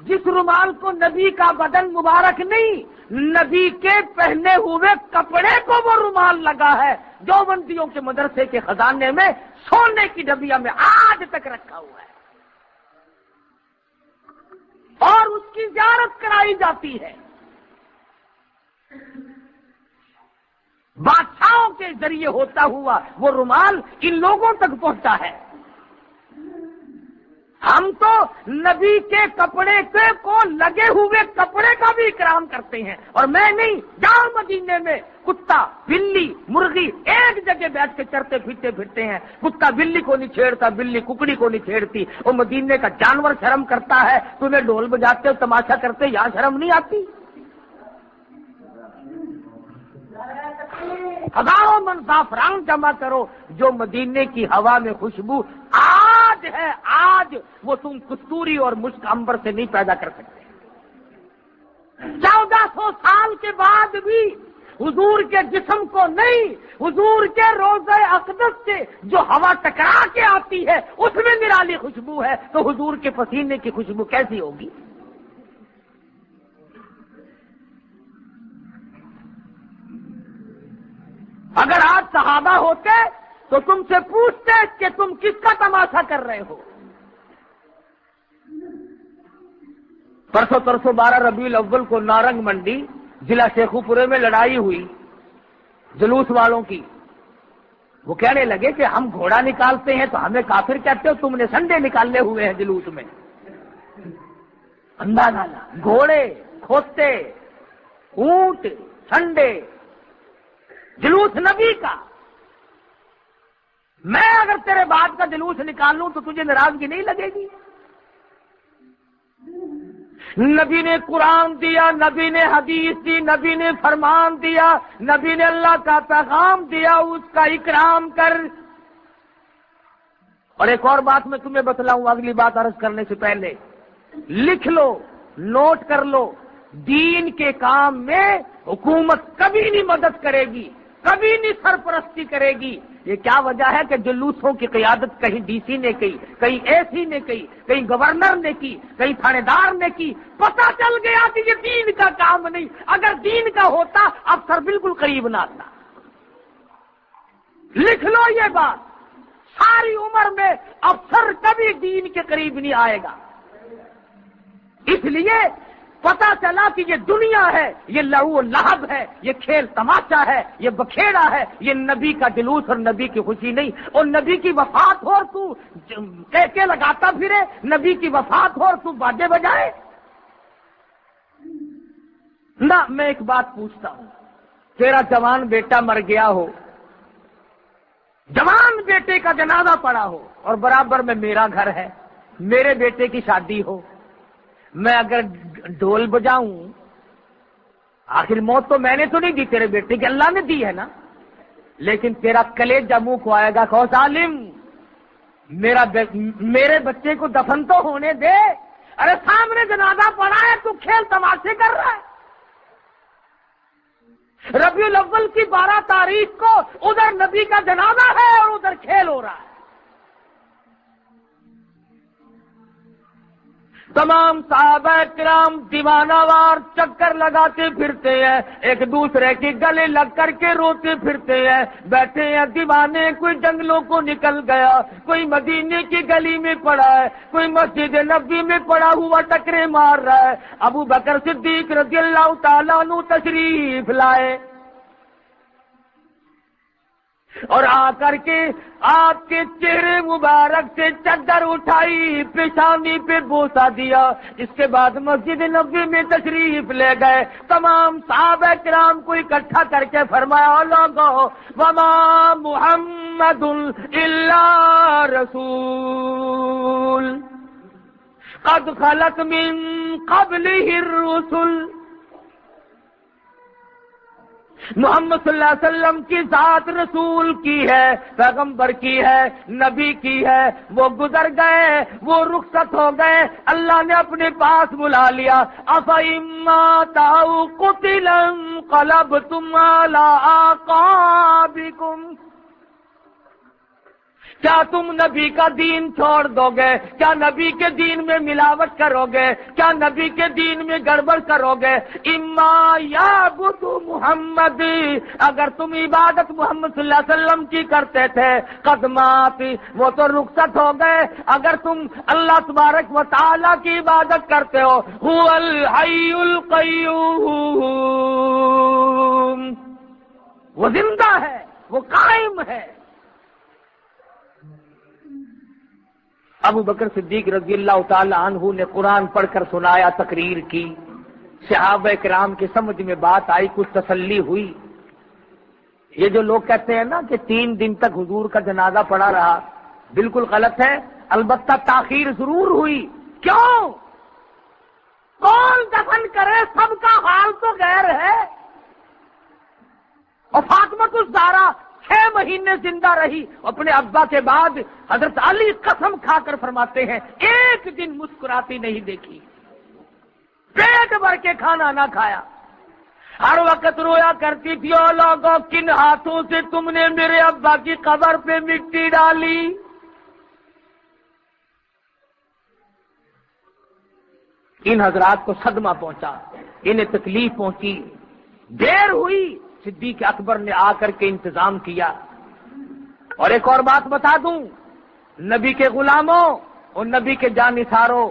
جس رومال کو نبی کا بدن مبارک نہیں، نبی کے پہنے ہوئے کپڑے کو وہ رومال لگا ہے، دیوبندیوں کے مدرسے کے خزانے میں سونے کی ڈبیا میں آج تک رکھا ہوا ہے، اور اس کی زیارت کرائی جاتی ہے۔ بادشاہوں کے ذریعے ہوتا ہوا وہ رومال ان لوگوں تک پہنچا ہے۔ ہم تو نبی کے کپڑے کو لگے ہوئے کپڑے کا بھی اکرام کرتے ہیں، اور میں نہیں، جاؤ مدینے میں کتا، بلی، مرغی ایک جگہ بیٹھ کے چرتے پھرتے ہیں، کتا بلی کو نہیں چھیڑتا، بلی ککڑی کو نہیں چھیڑتی، وہ مدینے کا جانور شرم کرتا ہے، تمہیں ڈھول بجاتے ہو، تماشا کرتے، یہاں شرم نہیں آتی؟ ہزاروں من زعفران جمع کرو، جو مدینے کی ہوا میں خوشبو آج ہے، آج وہ تم کستوری اور مشک عنبر سے نہیں پیدا کر سکتے۔ 1400 سال کے بعد بھی حضور کے جسم کو نہیں، حضور کے روضہ اقدس سے جو ہوا ٹکرا کے آتی ہے اس میں نرالی خوشبو ہے، تو حضور کے پسینے کی خوشبو کیسی ہوگی؟ اگر آج صحابہ ہوتے تو تم سے پوچھتے کہ تم کس کا تماشا کر رہے ہو؟ پرسوں 12 ربیع الاول کو نارنگ منڈی ضلع شیخو پورے میں لڑائی ہوئی جلوس والوں کی۔ وہ کہنے لگے کہ ہم گھوڑا نکالتے ہیں تو ہمیں کافر کہتے ہو، تم نے سنڈے نکالے ہوئے ہیں جلوس میں۔ اندازہ گھوڑے، کھوتے، اونٹ، سنڈے، جلوس نبی کا۔ میں اگر تیرے باپ کا جلوس نکال لوں تو تجھے ناراضگی نہیں لگے گی؟ نبی نے قرآن دیا، نبی نے حدیث دی، نبی نے فرمان دیا، نبی نے اللہ کا پیغام دیا، اس کا اکرام کر۔ اور ایک اور بات میں تمہیں بتلاؤں اگلی بات عرض کرنے سے پہلے، لکھ لو، نوٹ کر لو، دین کے کام میں حکومت کبھی نہیں مدد کرے گی، کبھی نہیں سرپرستی کرے گی۔ یہ کیا وجہ ہے کہ جلوسوں کی قیادت کہیں ڈی سی نے کی، کہیں اے سی نے کی، کہیں گورنر نے کی، کہیں تھانے دار نے کی۔ پتہ چل گیا کہ یہ دین کا کام نہیں، اگر دین کا ہوتا افسر بالکل قریب نہ آتا۔ لکھ لو یہ بات، ساری عمر میں افسر کبھی دین کے قریب نہیں آئے گا۔ اس لیے پتا چلا کہ یہ دنیا ہے، یہ لہو و لہب ہے، یہ کھیل تماشا ہے، یہ بکھیڑا ہے، یہ نبی کا جلوس اور نبی کی خوشی نہیں۔ اور نبی کی وفات ہو اور تو کہہ لگاتا پھرے، نبی کی وفات ہو اور تو باجے بجائے نہ۔ میں ایک بات پوچھتا ہوں، تیرا جوان بیٹا مر گیا ہو، جوان بیٹے کا جنازہ پڑا ہو، اور برابر میں میرا گھر ہے، میرے بیٹے کی شادی ہو، میں اگر ڈھول بجاؤں، آخر موت تو میں نے تو نہیں دی، تیرے بیٹے کی اللہ نے دی ہے نا، لیکن تیرا کلیجہ منہ کو آئے گا، کہو ظالم میرے بچے کو دفن تو ہونے دے، ارے سامنے جنازہ پڑا ہے تو کھیل تماشے کر رہا ہے۔ ربیع الاول کی 12 تاریخ کو ادھر نبی کا جنازہ ہے اور ادھر کھیل ہو رہا ہے۔ تمام صحابہ کرام دیوانہ وار چکر لگاتے پھرتے ہیں، ایک دوسرے کے گلے لگ کر کے روتے پھرتے ہیں، بیٹھے ہیں دیوانے، کوئی جنگلوں کو نکل گیا، کوئی مدینے کی گلی میں پڑا ہے، کوئی مسجد نبی میں پڑا ہوا ٹکرے مار رہا ہے۔ ابو بکر صدیق رضی اللہ تعالیٰ عنہ تشریف لائے اور آ کر کے آپ کے چہرے مبارک سے چادر اٹھائی، پیشانی پہ بوسہ دیا، اس کے بعد مسجد نبوی میں تشریف لے گئے۔ تمام صحابہ کرام کو اکٹھا کر کے فرمایا، لوگو وما محمد الا رسول قد خلت من قبلہ الرسل۔ محمد صلی اللہ علیہ وسلم کی ذات رسول کی ہے، پیغمبر کی ہے، نبی کی ہے، وہ گزر گئے، وہ رخصت ہو گئے، اللہ نے اپنے پاس بلا لیا۔ أَفَإِمَّا تَأَوْ قُتِلَ انقلبتم عَلَىٰ أَعْقَابِكُمْ، کیا تم نبی کا دین چھوڑ دو گے؟ کیا نبی کے دین میں ملاوٹ کرو گے؟ کیا نبی کے دین میں گڑبڑ کرو گے؟ اما یعبد محمد، اگر تم عبادت محمد صلی اللہ علیہ وسلم کی کرتے تھے، قدمات وہ تو رخصت ہو گئے، اگر تم اللہ تبارک و تعالی کی عبادت کرتے ہو، هو الحی القیوم، وہ زندہ ہے، وہ قائم ہے۔ ابو بکر صدیق رضی اللہ تعالی عنہ نے قرآن پڑھ کر سنایا، تقریر کی، صحابہ کرام کی سمجھ میں بات آئی، کچھ تسلی ہوئی۔ یہ جو لوگ کہتے ہیں نا کہ 3 دن تک حضور کا جنازہ پڑا رہا، بالکل غلط ہے، البتہ تاخیر ضرور ہوئی۔ کیوں؟ کون دفن کرے، سب کا حال تو غیر ہے۔ اور فاطمہ الزہرا 6 مہینے زندہ رہی، اپنے ابا کے بعد حضرت علی قسم کھا کر فرماتے ہیں ایک دن مسکراتی نہیں دیکھی، پیٹ بھر کے کھانا نہ کھایا۔ ہر وقت رویا کرتی تھی، او لوگوں کن ہاتھوں سے تم نے میرے ابا کی قبر پہ مٹی ڈالی؟ ان حضرات کو صدمہ پہنچا، انہیں تکلیف پہنچی، دیر ہوئی، صدیق اکبر نے آ کر کے انتظام کیا۔ اور ایک اور بات بتا دوں، نبی کے غلاموں اور نبی کے جانثاروں،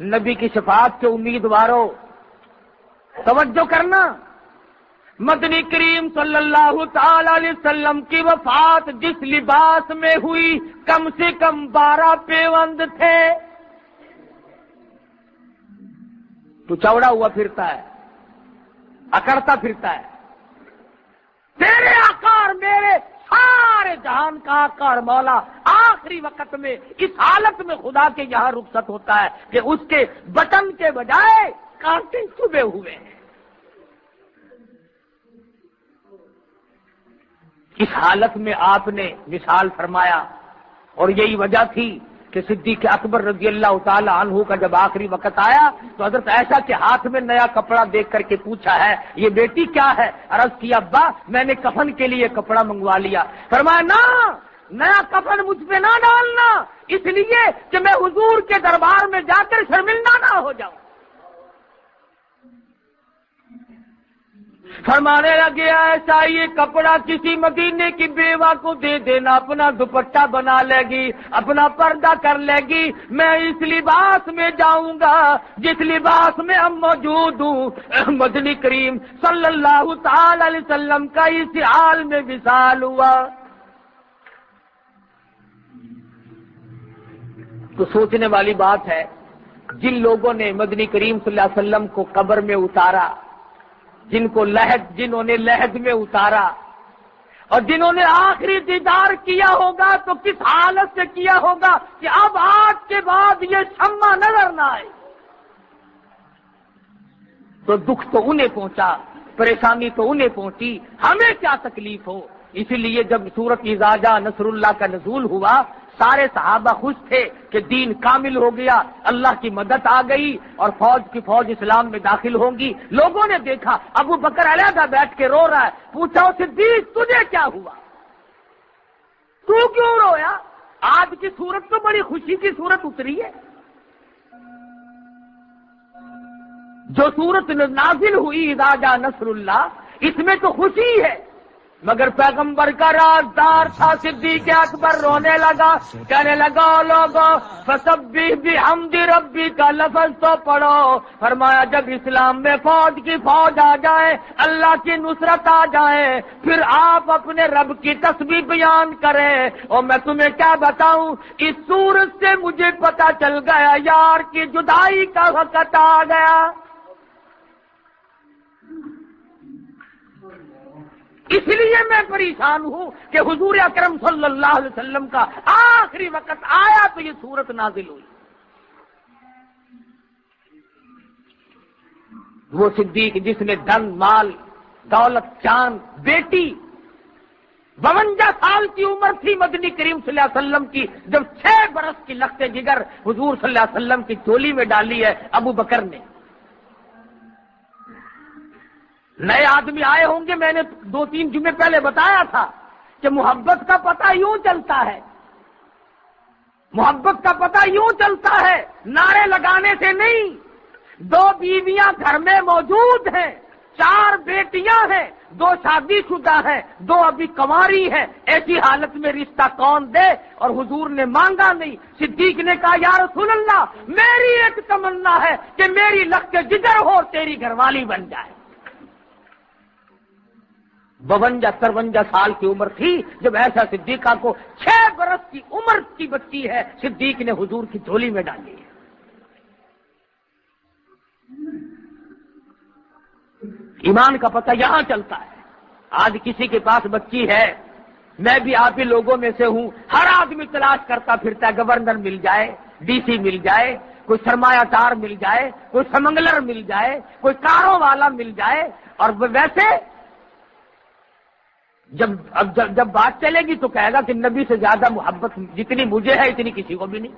نبی کی شفاعت کے امیدواروں، توجہ کرنا، مدنی کریم صلی اللہ تعالی علیہ وسلم کی وفات جس لباس میں ہوئی کم سے کم 12 پیوند تھے۔ تو چوڑا ہوا پھرتا ہے، اکڑتا پھرتا ہے، تیرے آقا اور میرے سارے جہان کا آقا اور مولا آخری وقت میں اس حالت میں خدا کے یہاں رخصت ہوتا ہے کہ اس کے بٹن کے بجائے کانٹے چبھے ہوئے ہیں۔ اس حالت میں آپ نے مثال فرمایا، اور یہی وجہ تھی کہ صدیق اکبر رضی اللہ تعالی عنہ کا جب آخری وقت آیا تو حضرت عائشہ کے ہاتھ میں نیا کپڑا دیکھ کر کے پوچھا ہے یہ بیٹی کیا ہے؟ عرض کیا ابا میں نے کفن کے لیے کپڑا منگوا لیا۔ فرمایا نہ، نیا کفن مجھ پہ نہ ڈالنا، اس لیے کہ میں حضور کے دربار میں جا کر شرمندہ نہ ہو جاؤں۔ فرمانے لگے ایسا یہ کپڑا کسی مدینے کی بیوہ کو دے دینا، اپنا دوپٹہ بنا لے گی، اپنا پردہ کر لے گی، میں اس لباس میں جاؤں گا جس لباس میں اب موجود ہوں۔ مدنی کریم صلی اللہ تعالی علیہ وسلم کا اس حال میں وصال ہوا۔ تو سوچنے والی بات ہے، جن لوگوں نے مدنی کریم صلی اللہ علیہ وسلم کو قبر میں اتارا، جنہوں نے لحد میں اتارا، اور جنہوں نے آخری دیدار کیا ہوگا تو کس حالت سے کیا ہوگا کہ اب آج کے بعد یہ شمع نظر نہ آئے۔ تو دکھ تو انہیں پہنچا، پریشانی تو انہیں پہنچی، ہمیں کیا تکلیف ہو؟ اسی لیے جب سورت اذا جاء نصر اللہ کا نزول ہوا، سارے صحابہ خوش تھے کہ دین کامل ہو گیا، اللہ کی مدد آ گئی اور فوج کی فوج اسلام میں داخل ہوں گی۔ لوگوں نے دیکھا ابو بکر علیحدہ بیٹھ کے رو رہا ہے، پوچھا صدیق تجھے کیا ہوا؟ تو کیوں رویا؟ آج کی صورت تو بڑی خوشی کی صورت اتری ہے۔ جو صورت نازل ہوئی اذا جاء نصر اللہ، اس میں تو خوشی ہے، مگر پیغمبر کا رازدار تھا صدیق اکبر رونے لگا، کہنے لگا لوگوں فسبح بحمد ربی کا لفظ تو پڑھو۔ فرمایا جب اسلام میں فوج کی فوج آ جائے، اللہ کی نصرت آ جائے، پھر آپ اپنے رب کی تسبیح بیان کریں۔ اور میں تمہیں کیا بتاؤں، اس صورت سے مجھے پتا چل گیا یار کی جدائی کا وقت آ گیا۔ اس لیے میں پریشان ہوں کہ حضور اکرم صلی اللہ علیہ وسلم کا آخری وقت آیا تو یہ صورت نازل ہوئی۔ وہ صدیق جس نے دھن مال دولت چاند بیٹی 52 سال کی عمر تھی مدنی کریم صلی اللہ علیہ وسلم کی، جب 6 برس کی لخت جگر حضور صلی اللہ علیہ وسلم کی چولی میں ڈالی ہے ابو بکر نے۔ نئے آدمی آئے ہوں گے، میں نے 2-3 جمعے پہلے بتایا تھا کہ محبت کا پتہ یوں چلتا ہے، محبت کا پتہ یوں چلتا ہے، نعرے لگانے سے نہیں۔ 2 بیویاں گھر میں موجود ہیں، 4 بیٹیاں ہیں، 2 شادی شدہ ہیں، 2 ابھی کنواری ہیں، ایسی حالت میں رشتہ کون دے؟ اور حضور نے مانگا نہیں۔ صدیق نے کہا یا رسول اللہ میری ایک تمنا ہے کہ میری لخت جگر ہو اور تیری گھر والی بن جائے۔ 52-53 سال کی عمر تھی جب ایسا صدیقہ کو 6 برس کی عمر کی بچی ہے صدیق نے حضور کی جھولی میں ڈالی ہے۔ ایمان کا پتہ یہاں چلتا ہے۔ آج کسی کے پاس بچی ہے، میں بھی آپ ہی لوگوں میں سے ہوں، ہر آدمی تلاش کرتا پھرتا ہے، گورنر مل جائے، ڈی سی مل جائے، کوئی سرمایہ دار مل جائے، کوئی سمنگلر مل جائے، کوئی کاروں والا مل جائے۔ اور ویسے جب بات چلے گی تو کہے گا کہ نبی سے زیادہ محبت جتنی مجھے ہے اتنی کسی کو بھی نہیں۔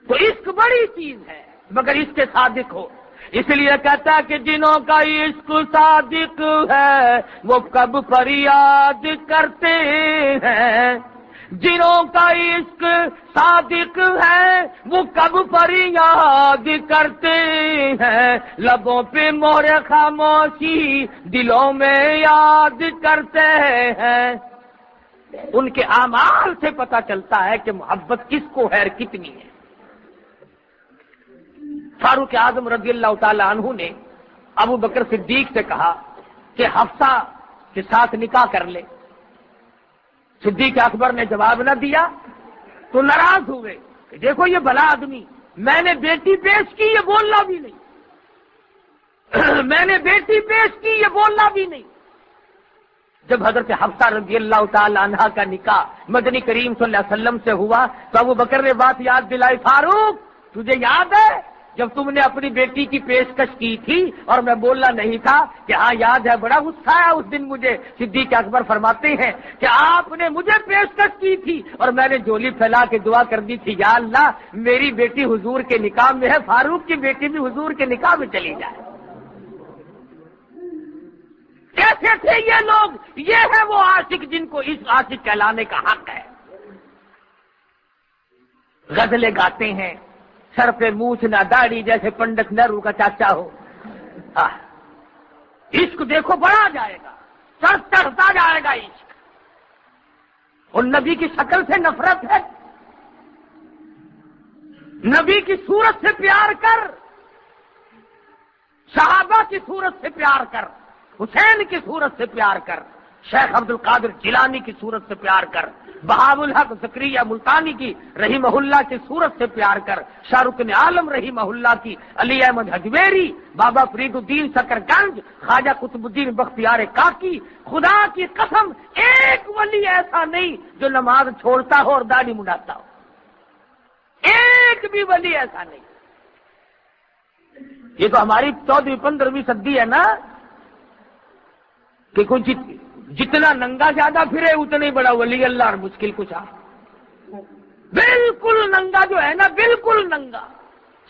تو عشق بڑی چیز ہے، مگر اس کے صادق ہو، اس لیے کہتا ہے کہ جنہوں کا عشق صادق ہے وہ کب فریاد کرتے ہیں، جنہوں کا عشق صادق ہے وہ کب فریاد کرتے ہیں، لبوں پہ مہر خاموشی دلوں میں یاد کرتے ہیں۔ ان کے اعمال سے پتہ چلتا ہے کہ محبت کس کو ہے اور کتنی ہے۔ فاروق اعظم رضی اللہ تعالی عنہ نے ابو بکر صدیق سے کہا کہ حفصہ کے ساتھ نکاح کر لے۔ صدیق اکبر نے جواب نہ دیا تو ناراض ہوئے کہ دیکھو یہ بھلا آدمی، میں نے بیٹی پیش کی یہ بولنا بھی نہیں، میں نے بیٹی پیش کی یہ بولنا بھی نہیں۔ جب حضرت حفصہ رضی اللہ تعالی عنہا کا نکاح مدنی کریم صلی اللہ علیہ وسلم سے ہوا تو ابو بکر نے بات یاد دلائی، فاروق تجھے یاد ہے جب تم نے اپنی بیٹی کی پیشکش کی تھی اور میں بولنا نہیں تھا؟ کہ ہاں یاد ہے، بڑا غصہ آیا اس دن مجھے۔ صدیق اکبر فرماتے ہیں کہ آپ نے مجھے پیشکش کی تھی اور میں نے جولی پھیلا کے دعا کر دی تھی، یا اللہ میری بیٹی حضور کے نکاح میں ہے، فاروق کی بیٹی بھی حضور کے نکاح میں چلی جائے۔ کیسے تھے یہ لوگ؟ یہ ہے وہ عاشق جن کو اس عاشق کہلانے کا حق ہے۔ غزلیں گاتے ہیں، سر پہ مونچھ نہ داڑھی، جیسے پنڈت نہرو کا چاچا ہو۔ عشق دیکھو بڑھا جائے گا، سر چڑھتا جائے گا عشق۔ اور نبی کی شکل سے نفرت ہے، نبی کی صورت سے پیار کر، صحابہ کی صورت سے پیار کر، حسین کی صورت سے پیار کر، شیخ عبد القادر جیلانی کی صورت سے پیار کر، بہاء الحق زکریہ ملتانی کی رحمہ اللہ کی صورت سے پیار کر، شاہ رکن عالم رحمہ اللہ کی، علی احمد حجویری، بابا فرید الدین سکر گنج، خواجہ قطب الدین بختیار کاکی۔ خدا کی قسم ایک ولی ایسا نہیں جو نماز چھوڑتا ہو اور داڑھی منڈاتا ہو، ایک بھی ولی ایسا نہیں۔ یہ تو ہماری 14ویں 15ویں صدی ہے نا کہ کچھ جتنا ننگا زیادہ پھرے اتنا ہی بڑا ولی اللہ اور مشکل کچھ آ۔ بالکل ننگا جو ہے نا، بالکل ننگا،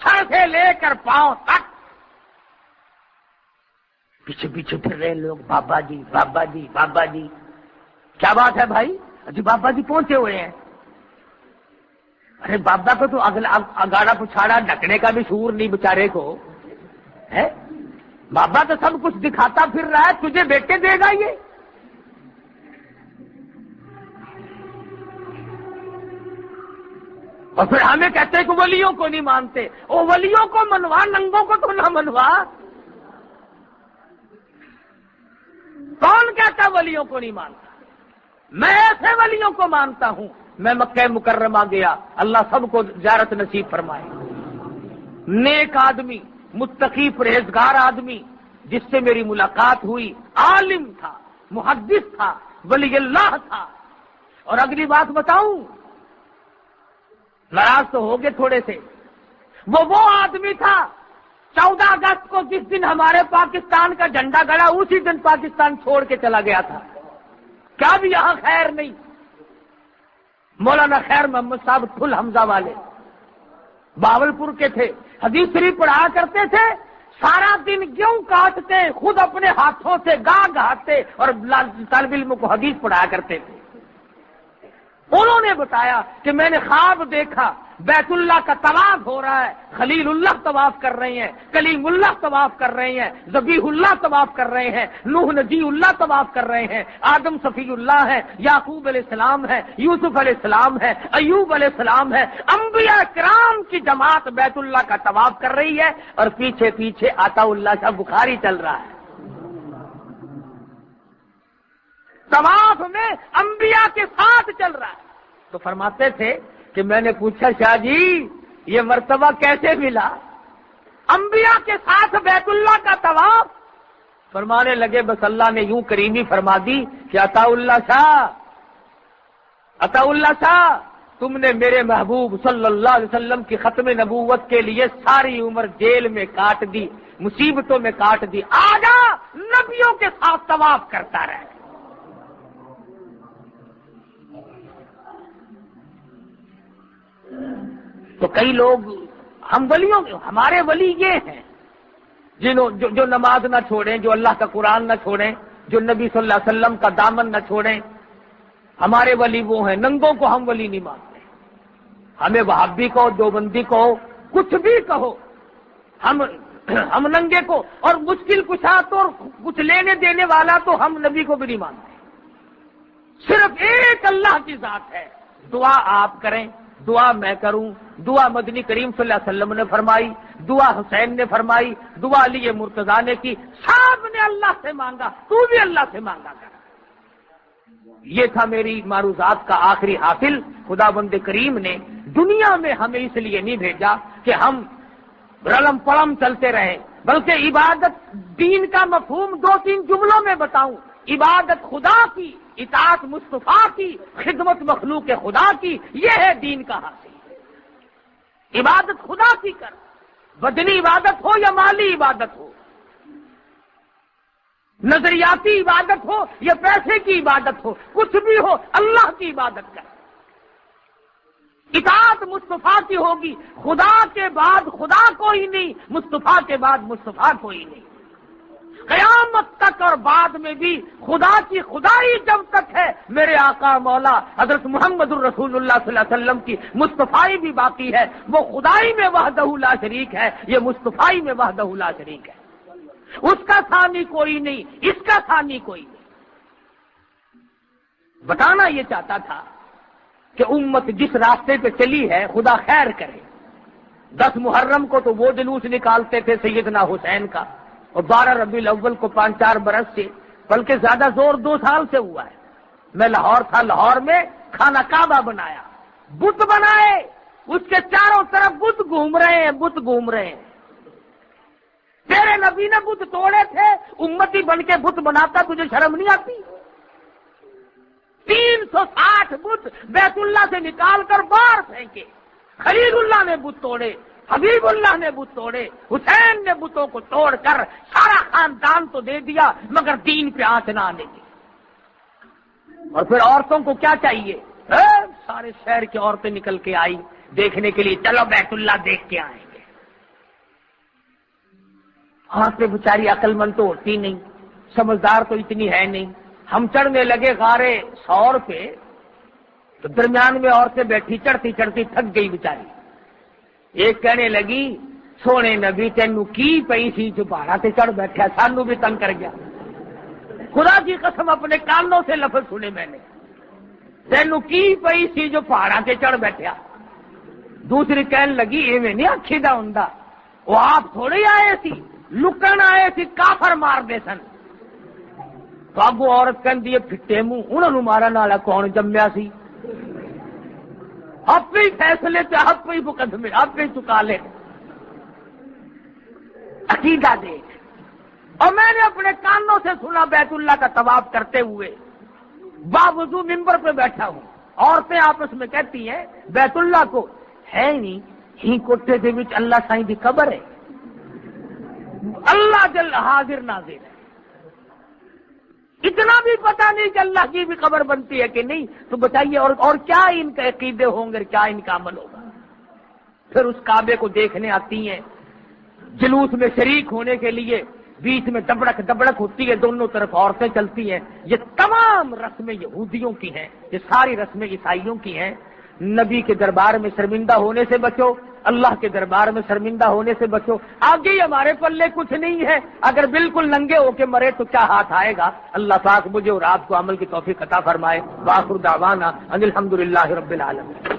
سر سے لے کر پاؤں تک پیچھے پیچھے پھر رہے لوگ، بابا جی بابا جی بابا جی۔ کیا بات ہے بھائی؟ جی بابا جی پہنچے ہوئے ہیں۔ ارے بابا کو تو اگاڑا پچھاڑا ڈھکنے کا بھی شعور نہیں بیچارے کو ہے۔ بابا تو سب کچھ دکھاتا پھر رہا ہے، تجھے بیٹے دے گا یہ؟ اور پھر ہمیں کہتے ہیں کہ ولیوں کو نہیں مانتے۔ او ولیوں کو منوا، ننگوں کو تو نہ منوا۔ کون کہتا ولیوں کو نہیں مانتا؟ میں ایسے ولیوں کو مانتا ہوں۔ میں مکہ مکرمہ گیا، اللہ سب کو زیارت نصیب فرمائے۔ نیک آدمی، متقی پرہیزگار آدمی جس سے میری ملاقات ہوئی، عالم تھا، محدث تھا، ولی اللہ تھا۔ اور اگلی بات بتاؤں، ناراض تو ہو گئے تھوڑے سے، وہ آدمی تھا 14 اگست کو جس دن ہمارے پاکستان کا جھنڈا گڑا اسی دن پاکستان چھوڑ کے چلا گیا تھا۔ کیا بھی یہاں خیر نہیں؟ مولانا خیر محمد صاحب پھل حمزہ والے باولپور کے تھے، حدیث شریف پڑھایا کرتے تھے، سارا دن گیہوں کاٹتے، خود اپنے ہاتھوں سے گاہ گہاتے اور طالب علموں کو حدیث پڑھایا کرتے تھے۔ انہوں نے بتایا کہ میں نے خواب دیکھا بیت اللہ کا طواف ہو رہا ہے، خلیل اللہ طواف کر رہے ہیں، کلیم اللہ طواف کر رہے ہیں، ذبیح اللہ طواف کر رہے ہیں، نوح نجی اللہ طواف کر رہے ہیں، آدم صفی اللہ ہے، یعقوب علیہ السلام ہے، یوسف علیہ السلام ہے، ایوب علیہ السلام ہے، انبیاء کرام کی جماعت بیت اللہ کا طواف کر رہی ہے اور پیچھے پیچھے عطا اللہ شاہ بخاری چل رہا ہے۔ طواف میں انبیاء کے ساتھ چل رہا ہے۔ تو فرماتے تھے کہ میں نے پوچھا شاہ جی یہ مرتبہ کیسے ملا؟ انبیاء کے ساتھ بیت اللہ کا طواف۔ فرمانے لگے بس اللہ نے یوں کریمی فرما دی کہ عطا اللہ شاہ تم نے میرے محبوب صلی اللہ علیہ وسلم کی ختم نبوت کے لیے ساری عمر جیل میں کاٹ دی، مصیبتوں میں کاٹ دی، آجا نبیوں کے ساتھ طواف کرتا رہے۔ تو کئی لوگ ہم ولیوں، ہمارے ولی یہ ہیں جو نماز نہ چھوڑیں، جو اللہ کا قرآن نہ چھوڑیں، جو نبی صلی اللہ علیہ وسلم کا دامن نہ چھوڑیں، ہمارے ولی وہ ہیں۔ ننگوں کو ہم ولی نہیں مانتے، ہمیں وہابی کہو، دیوبندی کہو، کچھ بھی کہو، ہم ننگے کو اور مشکل کشا تو اور کچھ لینے دینے والا تو ہم نبی کو بھی نہیں مانتے۔ صرف ایک اللہ کی ذات ہے۔ دعا آپ کریں، دعا میں کروں، دعا مدنی کریم صلی اللہ علیہ وسلم نے فرمائی، دعا حسین نے فرمائی، دعا علی مرتضیٰ نے کی، سب نے اللہ سے مانگا، تو بھی اللہ سے مانگا کر۔ یہ تھا میری معروضات کا آخری حاصل۔ خدا بند کریم نے دنیا میں ہمیں اس لیے نہیں بھیجا کہ ہم رلم پڑم چلتے رہیں، بلکہ عبادت، دین کا مفہوم 2-3 جملوں میں بتاؤں۔ عبادت خدا کی، اطاعت مصطفیٰ کی، خدمت مخلوق خدا کی، یہ ہے دین کا حاصل۔ عبادت خدا کی کر، بدنی عبادت ہو یا مالی عبادت ہو، نظریاتی عبادت ہو یا پیسے کی عبادت ہو، کچھ بھی ہو، اللہ کی عبادت کر۔ اطاعت مصطفیٰ کی ہوگی، خدا کے بعد خدا کوئی نہیں، مصطفیٰ کے بعد مصطفیٰ کوئی نہیں۔ قیامت تک اور بعد میں بھی خدا کی خدائی جب تک ہے، میرے آقا مولا حضرت محمد الرسول اللہ صلی اللہ علیہ وسلم کی مصطفیٰ بھی باقی ہے۔ وہ خدائی میں وحدہ لا شریک ہے، یہ مصطفیٰ میں وحدہ لا شریک ہے۔ اس کا ثانی کوئی نہیں، اس کا ثانی کوئی نہیں۔ بتانا یہ چاہتا تھا کہ امت جس راستے پہ چلی ہے خدا خیر کرے۔ 10 محرم کو تو وہ جلوس نکالتے تھے سیدنا حسین کا، اور 12 ربیع الاول کو 5-4 برس سے، بلکہ زیادہ زور 2 سال سے ہوا ہے۔ میں لاہور تھا، لاہور میں خانہ کعبہ بنایا، بت بنائے، اس کے چاروں طرف بت گھوم رہے ہیں، بت گھوم رہے ہیں۔ تیرے نبی نے بت توڑے تھے، امتی بن کے بت بناتا، تجھے شرم نہیں آتی؟ 360 بت بیت اللہ سے نکال کر باہر پھینکے۔ خلیل اللہ نے بت توڑے، حبیب اللہ نے بت توڑے، حسین نے بتوں کو توڑ کر سارا خاندان تو دے دیا، مگر دین پہ آنچ نہ آنے دی۔ اور پھر عورتوں کو کیا چاہیے؟ سارے شہر کی عورتیں نکل کے آئی دیکھنے کے لیے، چلو بیت اللہ دیکھ کے آئیں گے۔ عورتیں بیچاری عقل مند تو ہوتی نہیں، سمجھدار تو اتنی ہے نہیں۔ ہم چڑھنے لگے غارے سور پہ، تو درمیان میں عورتیں بیٹھی، چڑھتی چڑھتی تھک گئی بیچاری۔ ایک کہنے لگی، سونے نبی تینوں کی پئی سی جو پہاڑا سے چڑھ بیٹھا، سانو بھی تنگ کر گیا۔ خدا کی قسم اپنے کانوں سے لفظ سنے میں نے، تینوں کی پئی سی جو پہاڑا سے چڑھ بیٹھا۔ دوسری کہنے لگی، ایویں نہیں آکھی دا ہوندا، وہ آپ تھوڑے آئے سی، لکن آئے سی، کافر مار دے سن۔ تو اب وہ عورت کہندی ہے، پھٹے منہ انہوں نے مارن والا کون جمیا سی؟ آپ ہی فیصلے سے، آپ ہی مقدمے، آپ ہی چکا لے۔ عقیدہ دیکھ۔ اور میں نے اپنے کانوں سے سنا بیت اللہ کا طواف کرتے ہوئے، باوضو ممبر پہ بیٹھا ہوں، عورتیں آپس میں کہتی ہیں بیت اللہ کو ہے نہیں، ہی کوٹے دے وچ اللہ سائیں دی قبر ہے، اللہ جل حاضر ناظر ہے۔ اتنا بھی پتہ نہیں کہ اللہ کی بھی قبر بنتی ہے کہ نہیں، تو بتائیے اور کیا ان کے عقیدے ہوں گے، کیا ان کا عمل ہوگا؟ پھر اس کعبے کو دیکھنے آتی ہیں، جلوس میں شریک ہونے کے لیے، بیچ میں دبڑک ہوتی ہے، دونوں طرف عورتیں چلتی ہیں۔ یہ تمام رسمیں یہودیوں کی ہیں، یہ ساری رسمیں عیسائیوں کی ہیں۔ نبی کے دربار میں شرمندہ ہونے سے بچو، اللہ کے دربار میں شرمندہ ہونے سے بچو۔ آگے ہی ہمارے پلے کچھ نہیں ہے، اگر بالکل ننگے ہو کے مرے تو کیا ہاتھ آئے گا؟ اللہ پاک مجھے اور آپ کو عمل کی توفیق عطا فرمائے۔ وآخر دعوانا ان الحمدللہ رب العالمین۔